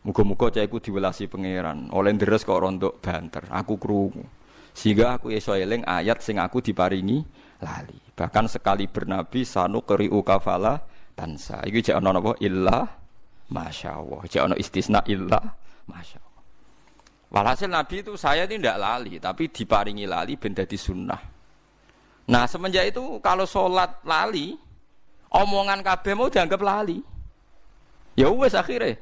Muga-muga cahku diwelasi pangeran. Oleh deres kok rontok banter. Aku krungu. Sehingga aku iso eling ayat sing aku diparingi lali. Bahkan sekali bernabi sanu qri'u kafala tansa. Iki jek ana napa illa masyaallah. Jek ana istisna illa masyaallah. Walhasil Nabi itu saya tidak lali, tapi diparingi lali ben dadi sunnah. Nah semenjak itu kalau sholat lali, omongan kabeh mau dianggap lali. Ya wes akhirnya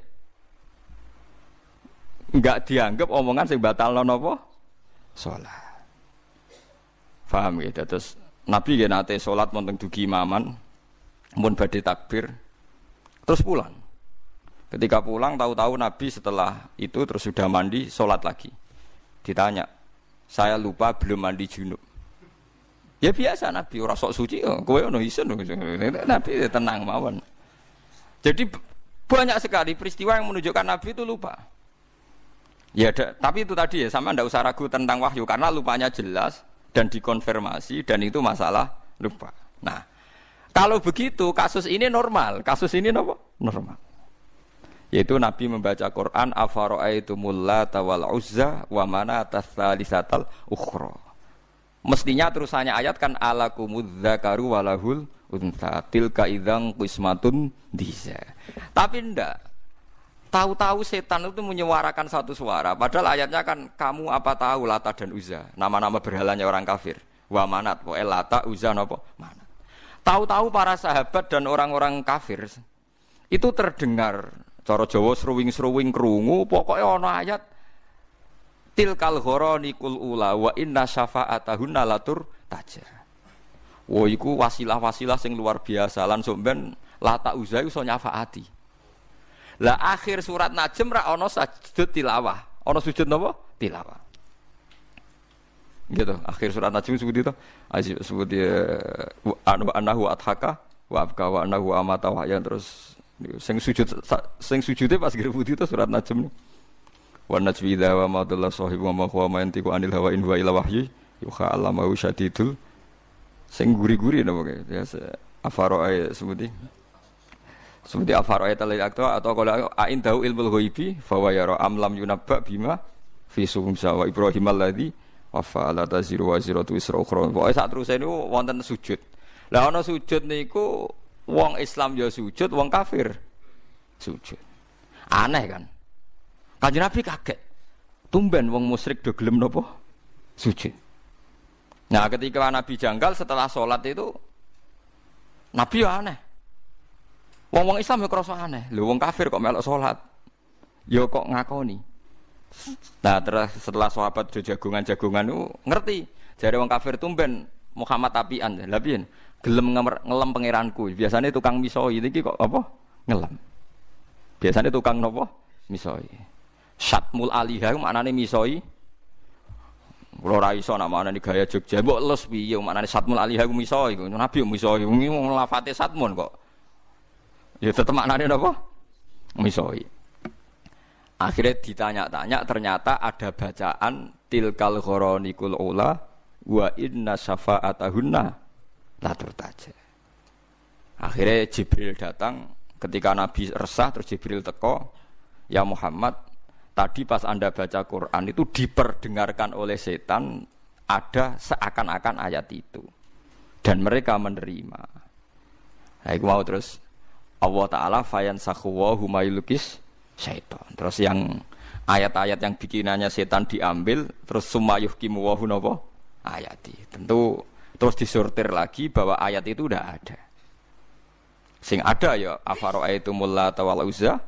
enggak dianggap omongan sing batalno napa? Sholat. Paham gitu. Terus Nabi nggih nate sholat wonten dugi imaman, mun badhe takbir, terus pulang. Ketika pulang tahu-tahu Nabi setelah itu terus sudah mandi sholat lagi. Ditanya, saya lupa belum mandi junub. Ya biasa Nabi ora sok suci kok. Kowe ono isen Nabi tenang mawon. Jadi banyak sekali peristiwa yang menunjukkan Nabi itu lupa. Ya tapi itu tadi ya sama ndak usah ragu tentang wahyu karena lupanya jelas dan dikonfirmasi dan itu masalah lupa. Nah, kalau begitu kasus ini normal. Kasus ini apa? Normal. Yaitu Nabi membaca Quran afara'aitumul lata wal uzza wa manata tsalisatal ukhra. Mestinya terusannya ayat kan alakumudz dzakaru walahul untha tilka idzan qismatun diza. Tapi ndak. Tahu-tahu setan itu menyuarakan satu suara. Padahal ayatnya kan kamu apa tahu Lata dan Uzza, nama-nama berhalanya orang kafir. Wa manat, pokoke Lata, Uzza napa? Manat. Tahu-tahu para sahabat dan orang-orang kafir itu terdengar cara Jawa sruwing-sruwing krungu, pokoke ana ayat tilkal gharanikul ula wa inna syafa'atahunna latur taja. Wah iku wasilah-wasilah sing luar biasa lan sampean Lata Uzza iso nyafaati. Lah akhir surat Najm ra ana sujud tilawah. Ana sujud napa? Tilawah. Gitu. Akhir surat Najm sebut itu. Sebut anahu adhaka wa abka wa anahu amata wa ya terus sing sujude pas grebut itu surat Najm. Wa najwi idza wa ma dalla sahibu wa ma huwa ma yantiqu anil hawa in huwa illa wahyu yuha allamahu syadidul sing guri-guri napa ya afara'a sebuti seperti afara'a talil akta atau kalau ain tahu ilmul ghaibi fa wa yara amlam yunabba bima fi sumsa wa Ibrahim alladzi wafa la taziru wa ziratu isra ukhra. Pokoke sak teruse niku wonten sujud. Lah ana sujud niku wong Islam ya sujud, wong kafir sujud. Aneh kan? Kanjeng Nabi kaget. Tumben wong musyrik do gelem napa? Sujud. Nah, ketika Nabi janggal setelah sholat itu Nabi ya aneh. Wong Islam ya krasa aneh. Lho wong kafir kok melok sholat. Ya kok ngakoni. Nah, terus setelah sahabat do jagongan-jagongan itu ngerti. Jare wong kafir tumben Muhammad apian. Lah piye? Gelem ngelem pangeranku. Biasanya tukang misoi iki kok apa? Ngelem. Biasanya tukang napa? Misoi. Syatmul alihah maknane misoi. Kula ora iso nak maknane gaya Jogja. Mbok les piye maknane Syatmul alihah ku misoi. Nabi misoi. Wingi wong lafate Syatmun kok. Ya tetep maknane napa? Misoi. Akhirnya ditanya-tanya ternyata ada bacaan tilkal ghoronikul ula wa inna syafa'atahunna la turtaja. Akhirnya Jibril datang ketika Nabi resah terus Jibril teko, ya Muhammad, tadi pas Anda baca Quran itu diperdengarkan oleh setan ada seakan-akan ayat itu dan mereka menerima. Nah, itu mau terus Allah Ta'ala fayansakhu wa huma yulqis syaitan. Terus yang ayat-ayat yang bikinannya setan diambil, terus sumayuh kimu wa hunapa ayati. Tentu terus disortir lagi bahwa ayat itu udah ada. Sing ada ya afara'aitumul lata wal uzza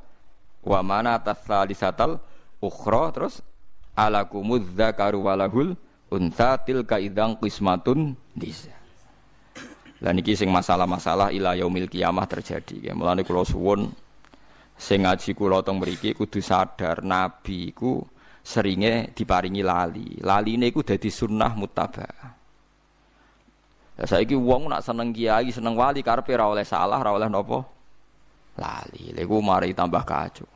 wa manata tsalisatal ukhra, terus alakumudz dzakaru walahul untha tilka idzan qismatun diza. Lah niki sing masalah-masalah ila yaumil kiamah terjadi. Mulane kula suwun sing ngaji kula teng mriki kudu sadar nabi iku seringe diparingi lali. Laline iku dadi sunnah muttabaah. Lah saiki wong nak seneng kiai, seneng wali karepe ora oleh salah, ora oleh napa? Lali. Lha iku mari tambah kacau.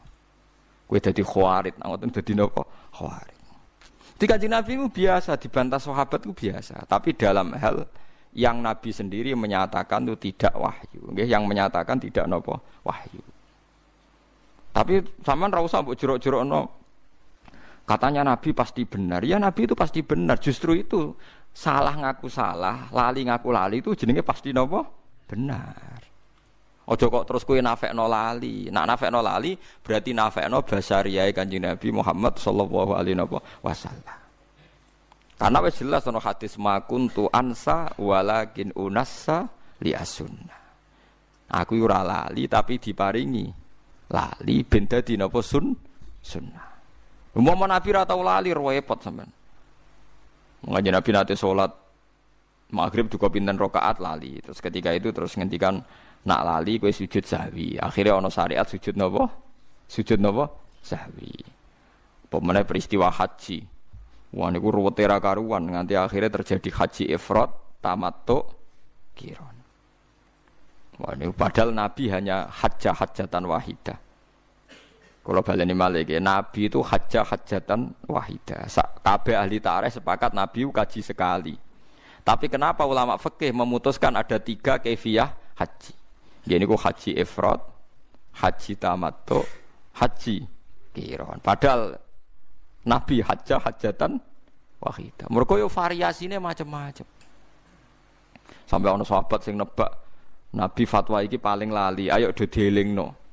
Kowe dadi khawarit, ngoten dadi napa? Khawarit. Di Kanjeng Nabi itu biasa dibantah sahabat itu biasa, tapi dalam hal yang Nabi sendiri menyatakan itu tidak wahyu, nggih, yang menyatakan tidak napa? Wahyu. Tapi sampean ra usah mbok jerok-jerokno. Katanya Nabi pasti benar. Ya Nabi itu pasti benar. Justru itu salah ngaku salah, lali ngaku lali itu jenenge pasti napa? Benar. Ojo kok terus kowe nafekno lali. Nak nafekno lali berarti nafekno basariyae Kanjeng Nabi Muhammad sallallahu alaihi wasallam. Karena wis jelas ana hadis makuntu ansa walakin unassa li as-sunnah. Aku ora lali tapi diparingi lali ben dadi napa sunnah. Umpama Nabi ra tau lali repot sampean. Ngaji Nabi nate salat maghrib juga pinten rakaat lali. Terus ketika itu terus ngendikan nak lali kowe sujud sahwi. Akhirnya ana syariat sujud napa? Sujud napa? Sahwi. Pemene peristiwa haji. Wah niku ruwete ra karuan nganti akhirnya terjadi haji ifrad, tamattu, qiran. Wah niku padahal Nabi hanya hajatan wahidah. Kalau baleni malih Nabi itu hajatan wahidah. Kabeh ahli tarikh sepakat Nabi kaji sekali. Tapi kenapa ulama fikih memutuskan ada 3 kaifiyah haji? Ya niku haji ifrad, haji tamattu, haji qiran. Padahal Nabi hajatan wahidah. Mergo yo variasine macam-macam. Sampai ana sahabat sing nebak Nabi fatwa iki paling lali, ayo do dielingno.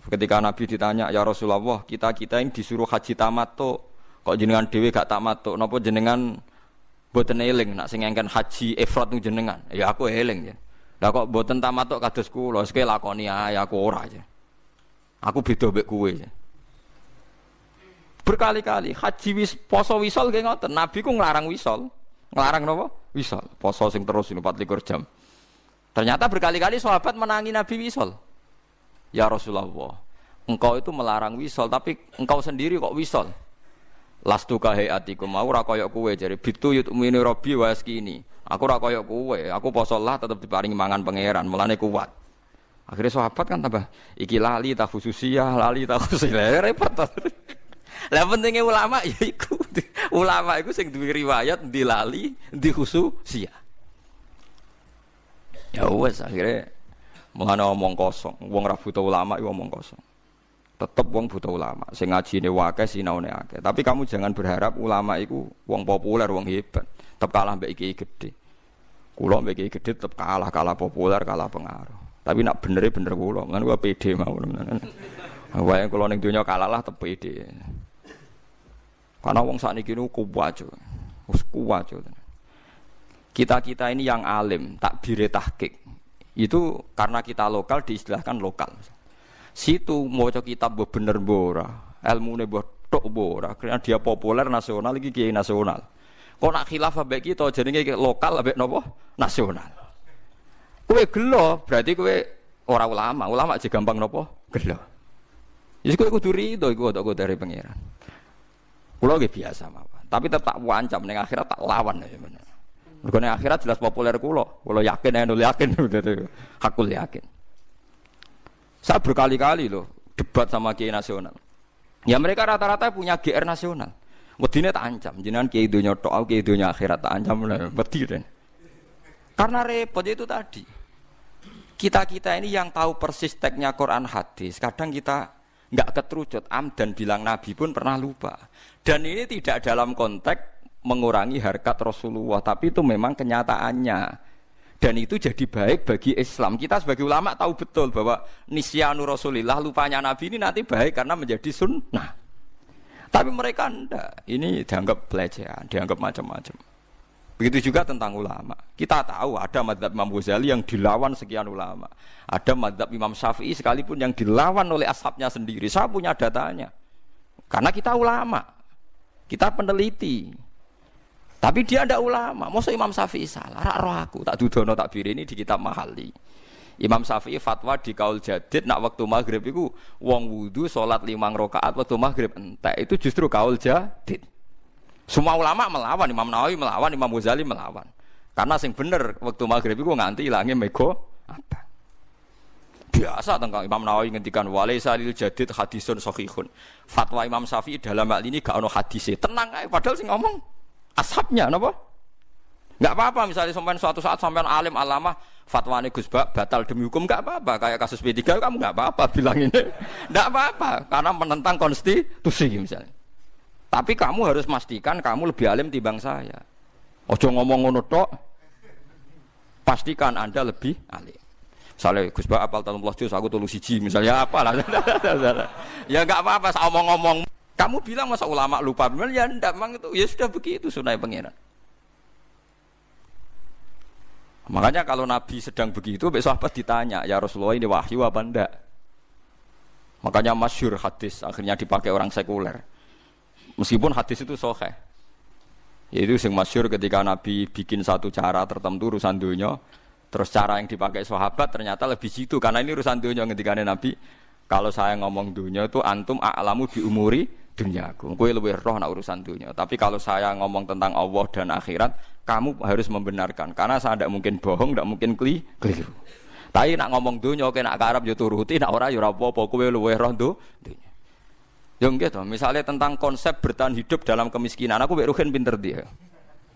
Ketika Nabi ditanya, "Ya Rasulullah, kita ini disuruh haji tamattu, kok jenengan dhewe gak tamattu? Napa jenengan boten eling nak sing ngengken haji ifrad niku jenengan?" Ya aku eling ya. Lah kok boten tamattu kados kula, sik lakoni ae aku ora aja. Aku beda mbek kowe ya. Berkali-kali haji poso wisol nggih ngoten. Nabi ku nglarang wisol. Nglarang napa? Wisol. Poso sing terus 24 jam. Ternyata berkali-kali sahabat menangi Nabi wisol. Ya Rasulullah, engkau itu melarang wisol, tapi engkau sendiri kok wisol? Lastu kahayatikum, aku ora koyok kowe jare bitu yutumini robbi wa yaskini. Aku ora koyok kowe, aku poso lah tetep diparingi mangan pangeran, mulane kuat. Akhirnya sahabat kan tambah iki lali ta khususiyah, lali ta khususiyah, repot. Lah pentinge ulama ya iku. Ulama iku sing duwe riwayat ndi lali, ndi khususiyah. Ya wes akhirnya mulane omong kosong, wong ra buta ulama iku omong kosong. Tetep wong butuh ulama. Sing ngajine akeh sinaune akeh. Tapi kamu jangan berharap ulama iku wong populer, wong hebat. Tetep kalah mbek iki gede. Kula mbek iki gede tetep kalah populer, kalah pengaruh. Tapi nak bener kula, kan kula pede mawon. Wae kula ning donya kalah lah tetep pede. Karena wong sakniki niku kuwat. Wis kuwat. Kita ini yang alim, takbire tahqiq. Itu karena kita lokal diistilahkan lokal. Situ maca kitab mbok bener mbok ora, ilmune mbok tok mbok ora, karena dia populer nasional iki kiai nasional. Kok nak khilaf ambek kita jenenge lokal ambek napa? Nasional. Kowe gelo, berarti kowe ora ulama. Ulama aja gampang napa? Gelo. Wis kowe kudu rido iku kok dari pangeran. Kula nggih biasa mawon, tapi tetap wancam ning akhirat tak lawan ya bener. Mergo ning akhirat jelas populer kula yakin nul yakin hakul yakin. Saya berkali-kali loh debat sama kiai nasional. Ya mereka rata-rata punya GR nasional. Wedine tak ancam, jenengan kiai donya tok, kiai donya akhirat tak ancam lho, wedi den. Karena repot itu tadi. Kita ini yang tahu persis teksnya Quran hadis, kadang kita enggak keterucut dan bilang Nabi pun pernah lupa. Dan ini tidak dalam konteks mengurangi harkat Rasulullah, tapi itu memang kenyataannya. Dan itu jadi baik bagi Islam. Kita sebagai ulama tahu betul bahwa nisyanu Rasulillah, lupanya Nabi ini nanti baik karena menjadi sunnah. Tapi mereka enggak. Ini dianggap pelecehan, dianggap macam-macam. Begitu juga tentang ulama. Kita tahu ada mazhab Imam Ghazali yang dilawan sekian ulama. Ada mazhab Imam Syafi'i sekalipun yang dilawan oleh ashabnya sendiri. Saya punya datanya. Karena kita ulama. Kita peneliti. Tapi dia ndak ulama. Masa Imam Syafi'i salah? Rak roh aku tak dudono tak birini di kitab Mahali. Imam Syafi'i fatwa di kaul jadid nak waktu maghrib itu wong wudu salat 5 rakaat waktu maghrib entek itu justru kaul jadid. Semua ulama melawan, Imam Nawawi melawan, Imam Ghazali melawan. Karena sing bener waktu maghrib itu nganti ilangnya mego apa? Biasa tentang Imam Nawawi ngendikan walaisa lil jadid hadisun sahihun. Fatwa Imam Syafi'i dalam hal ini gak ono hadise. Tenang ae padahal sing ngomong ashabnya napa? Enggak apa-apa misalnya sampean suatu saat sampean alim alamah fatwane Gus Bak batal demi hukum enggak apa-apa. Kayak kasus P3 kamu enggak apa-apa bilang ini. Enggak apa-apa karena menentang konstitusi misalnya. Tapi kamu harus pastikan kamu lebih alim timbang saya. Ojo ngomong ngono tok. Pastikan Anda lebih alim. Misalnya Gus Bak apal 13 juz aku 3 siji misalnya apalah. Ya enggak apa-apa saya omong-omong. Kamu bilang masa ulama lupa benar ya ndak mang itu ya sudah begitu sunai pangeran. Makanya kalau Nabi sedang begitu besok sahabat ditanya, ya Rasulullah ini wahyu apa ndak? Makanya masyhur hadis akhirnya dipakai orang sekuler. Meskipun hadis itu sahih. Yaitu yang masyhur ketika Nabi bikin satu cara tertentu urusan dunia, terus cara yang dipakai sahabat ternyata lebih situ karena ini urusan dunia ketika Nabi. Kalau saya ngomong dunia itu antum a'lamu bi umuri dunyaku. Kowe luwih roh nak urusan dunia. Tapi kalau saya ngomong tentang Allah dan akhirat, kamu harus membenarkan karena saya tidak mungkin bohong, tidak mungkin keliru. Tapi nak ngomong dunia kowe nak karep yo turuti, nak ora yo ora apa-apa, kowe luwih roh dunia. Yo nggih to, misalnya tentang konsep bertahan hidup dalam kemiskinan, aku mbek Ruhin pinter dia.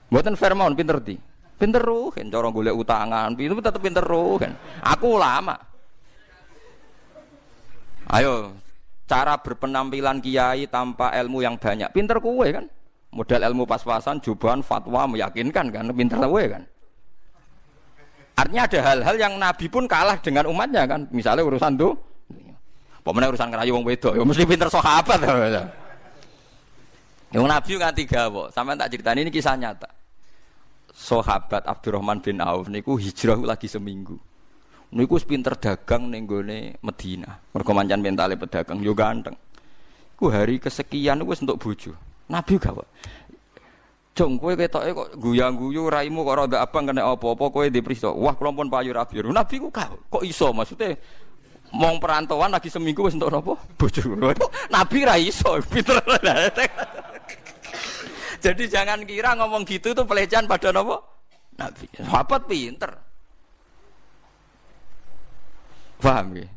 Mboten Fairmount pinter di. Pinter Ruhin, cara golek utangan, itu tetep pinter Ruhin. Aku ulama. Ayo, cara berpenampilan kiai tanpa ilmu yang banyak. Pinter kowe kan? Modal ilmu pas-pasan, jubahan, fatwa meyakinkan kan? Pinter kowe kan? Artinya ada hal-hal yang Nabi pun kalah dengan umatnya kan? Misalnya urusan tuh, pokoknya urusan ngerayu wong wedok, ya mesti pinter sahabat. Yang Nabi nganti gawok, sampean tak ceritain ini kisah nyata. Sahabat Abdurrahman bin Auf niku hijrah lagi seminggu. Niku wis pinter dagang ning gone Madinah. Mergo mancan mentale pedagang yo ganteng. Ku hari kesekian wis entuk bojo. Nabi gawak. Jong kowe ketoke kok guyang-guyu raimu kok rada abang kena apa-apa kowe dipriso. Wah kula pun payu rabi. Nabi ku kok iso maksudnya mong perantauan lagi seminggu wis entuk napa? Bojo. Nabi ra iso pinter. Jadi jangan kira ngomong gitu tuh pelecehan pada napa? Nabi. Sahabat pinter. Paham ya?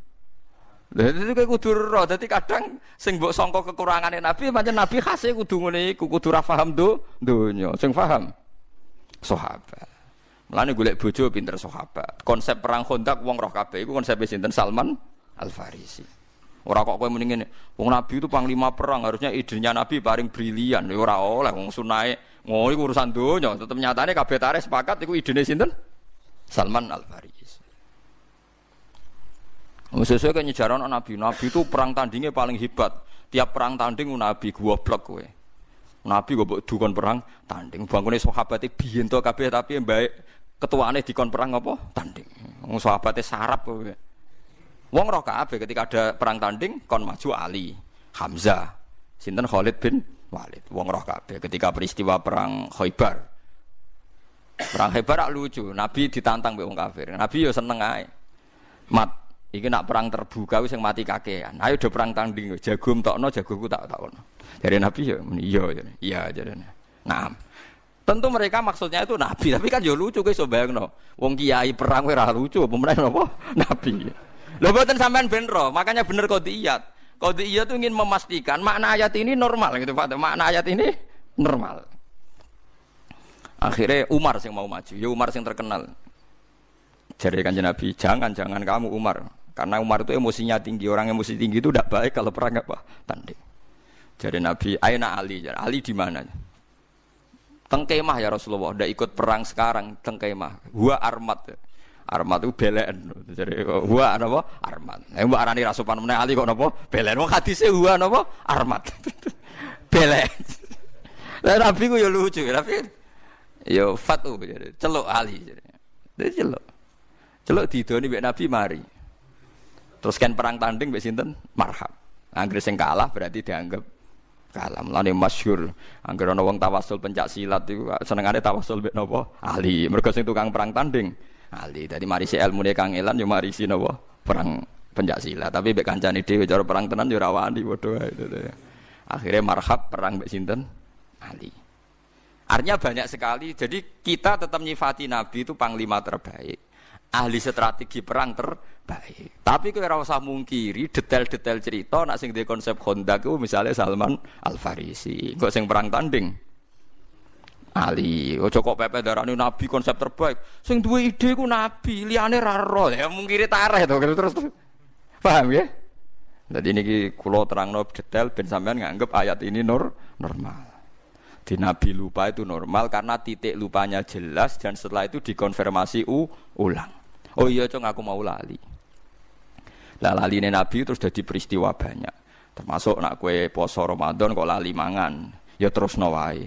Jadi kayak kudu roh. Jadi kadang sing mbok sangka kekurangane Nabi, pancen Nabi khase kudu ngene iku, kudu ra paham donya. Sing paham sahabat. Mulane golek bojo pinter sahabat. Konsep perang Khandaq wong roh kabeh iku konsep sinten Salman Al Farisi. Ora kok kowe muni ngene, wong Nabi itu panglima perang, harusnya idenya Nabi paling brilian. Ya ora oleh wong sunahe ngono iku urusan donya. Tetep nyatane kabeh tareh sepakat iku idene sinten? Salman Al-Farisi. Sesuai kan nyejarah Nabi. Nabi itu perang tandingnya paling hebat. Tiap perang tanding Nabi goblok kowe. Nabi kok dukon perang tanding. Bangkune sahabate biyen to kabeh tapi mbake ketuane dikon perang apa? Tanding. Wong sahabate sarap kowe. Wong roh kabeh ketika ada perang tanding kon maju Ali, Hamzah, sinten Khalid bin Walid. Wong roh kabeh ketika peristiwa perang Khaibar. Perang Khaibar lucu, Nabi ditantang mbek wong kafir. Nabi yo seneng ae. Mat, iki nak perang terbuka wis sing mati kakean. Ayo do perang tanding, jago entokno, jagoku tak takon. Dari Nabi ya, iya jadinya. Nah, tentu mereka maksudnya itu Nabi, tapi kan ya lucu guys, bayangno. Wong kiai perang ora lucu, pemenang apa? Nabi. Lho mboten sampean ben ro, makanya bener qadiyat. Qadiyat itu ingin memastikan makna ayat ini normal gitu, Pak. Makna ayat ini normal. Akhirnya Umar yang mau maju, ya Umar yang terkenal. Jadi Kanjeng Nabi, jangan kamu Umar, karena Umar itu emosinya tinggi, orang emosi tinggi itu tidak baik kalau perang apa? Tanding. Jadi Nabi, aina Ali, Ali di mana? Teng kemah ya Rasulullah, ndak ikut perang sekarang, teng kemah. Gua armat. Armat itu belen. Jadi gua apa? Armat. Mbok arani rasupan meneh Ali kok napa? Belen. Wong hadise gua napa? Armat. Belen. Lah Nabi ku yo lucu, tapi yo fatu jadi celuk Ali jadi. Celuk. Celuk didoni mbek Nabi mari. Terus kan perang tanding mbek sinten? Marhab. Anggere sing kalah berarti dianggap kalah. Mulane masyhur anggere ana wong tawasul pencak silat iku senengane tawasul mbek napa? Ali. Mergo sing tukang perang tanding Ali. Dadi marisi ilmune Kang Elan yo marisi napa? Perang pencak silat. Tapi mbek kancane dhewe cara perang tenan yo ora wani padha wae itu. Akhirnya marhab perang mbek sinten? Ali. Artinya banyak sekali. Jadi kita tetap nyifati Nabi itu panglima terbaik. Ahli strategi perang terbaik. Tapi kowe ora usah mungkiri detail-detail cerita nek sing duwe konsep Honda ku misalnya Salman Al-Farisi. Kok sing perang tanding Ali. Ojo kok pepe darani Nabi konsep terbaik. Sing duwe ide ku Nabi, liyane ra ro. Ya mungkiri tareh to terus. Paham ya? Jadi niki kula terangno detail ben sampean nganggep ayat ini normal. Di Nabi lupa itu normal karena titik lupanya jelas dan setelah itu dikonfirmasi ulang. Oh iya cong aku mau lali. Lah laline Nabi terus jadi peristiwa banyak. Termasuk nak kue poso Ramadan kok lali mangan, ya terus wae.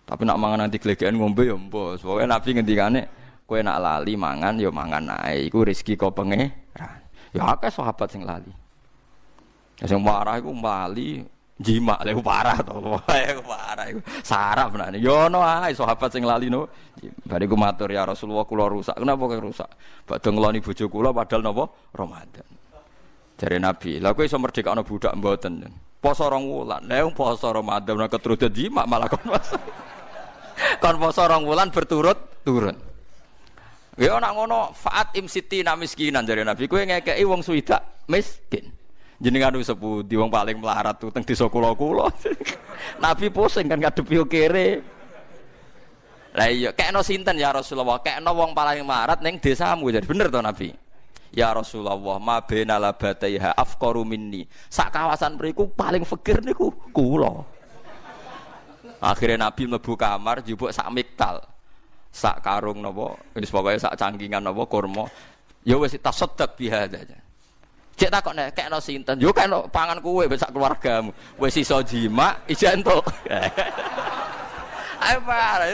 Tapi nak mangan nanti glegeken ngombe ya mbos. Pokoke Nabi ngendikane kue nak lali mangan ya mangan ae. Iku rezeki kok pangeran. Ya akeh sahabat sing lali. Sing marah iku lali jima lek parah to. Parah iku. Sarap menane. Yo ono ae sahabat sing lali no. Bariku matur ya Rasulullah kula rusak. Kenapa kok rusak? Badhe ngeloni bojo kula padahal napa Ramadan. Jare Nabi, lha kowe iso merdekakno budak mboten. Poso rong wulan. Lah poso Ramadan nek ketrudut jima malah kon poso. Kon poso rong wulan berturut-turut. Ya nek ngono faat imsitina miskinan jare Nabi. Kowe ngekeki wong swidak miskin. Jenengan wis sepundi wong paling melarat tuh teng desa kula-kula. Nabi pusing kan ngadepi kere. Lah iya, kekno sinten ya Rasulullah? Kekno wong paling melarat ning desamu. Jadi bener to Nabi? Ya Rasulullah, ma baina labataiha afqaru minni. Sak kawasan mriku paling fakir niku kula. Akhirnya Nabi mlebu kamar njupuk sak miktal. Sak karung napa? Wis pokoke sak cangkingan napa kurma. Ya wis tasaddaq bihadza. Cek takok nek kekno sinten? Yo kekno pangan kowe sak keluargamu. Wis iso jima, ijen entuk. Ayo parah,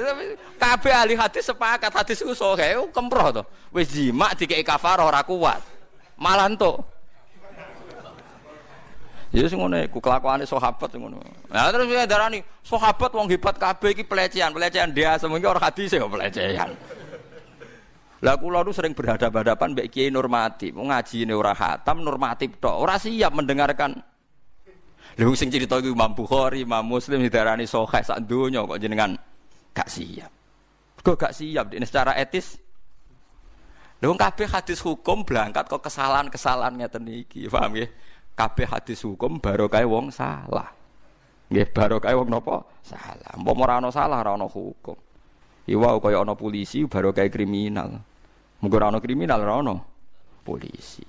kabeh ahli hadis sepakat hadis ku sahih, kemproh to. Wis jima dikeki kafarah ora kuat. Malah entuk. Ya sing ngono iku kelakuane sahabat sing ngono. Lah terus ya darani sahabat wong hebat kabeh iki pelecehan dia semono ora hadis kok pelecehan. Lah kula nu sering berhadapan-hadapan mbek Kiai normatif, ngajine ora khatam normatif tok, ora siap mendengarkan. Lha sing cerita iku Imam Bukhari, Imam Muslim didarani sahih sak donya kok jenengan gak siap. Kok gak siap dene secara etis. Lha wong kabeh hadis hukum berangkat kok kesalahan-kesalahan ngeten iki, paham nggih? Kabeh hadis hukum barokah wong salah. Nggih, barokah wong napa? Salah. Umpama ora ana salah ora ana hukum. Iwau kaya ana polisi barokah kriminal. Mengko ora ana kriminal ora ana polisi.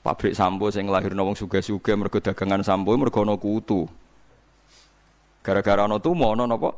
Pabrik sampo sing nglahirno wong sugih-sugih mergo dagangan sampo mergo ana kutu. Gara-gara ana tumo ana napa?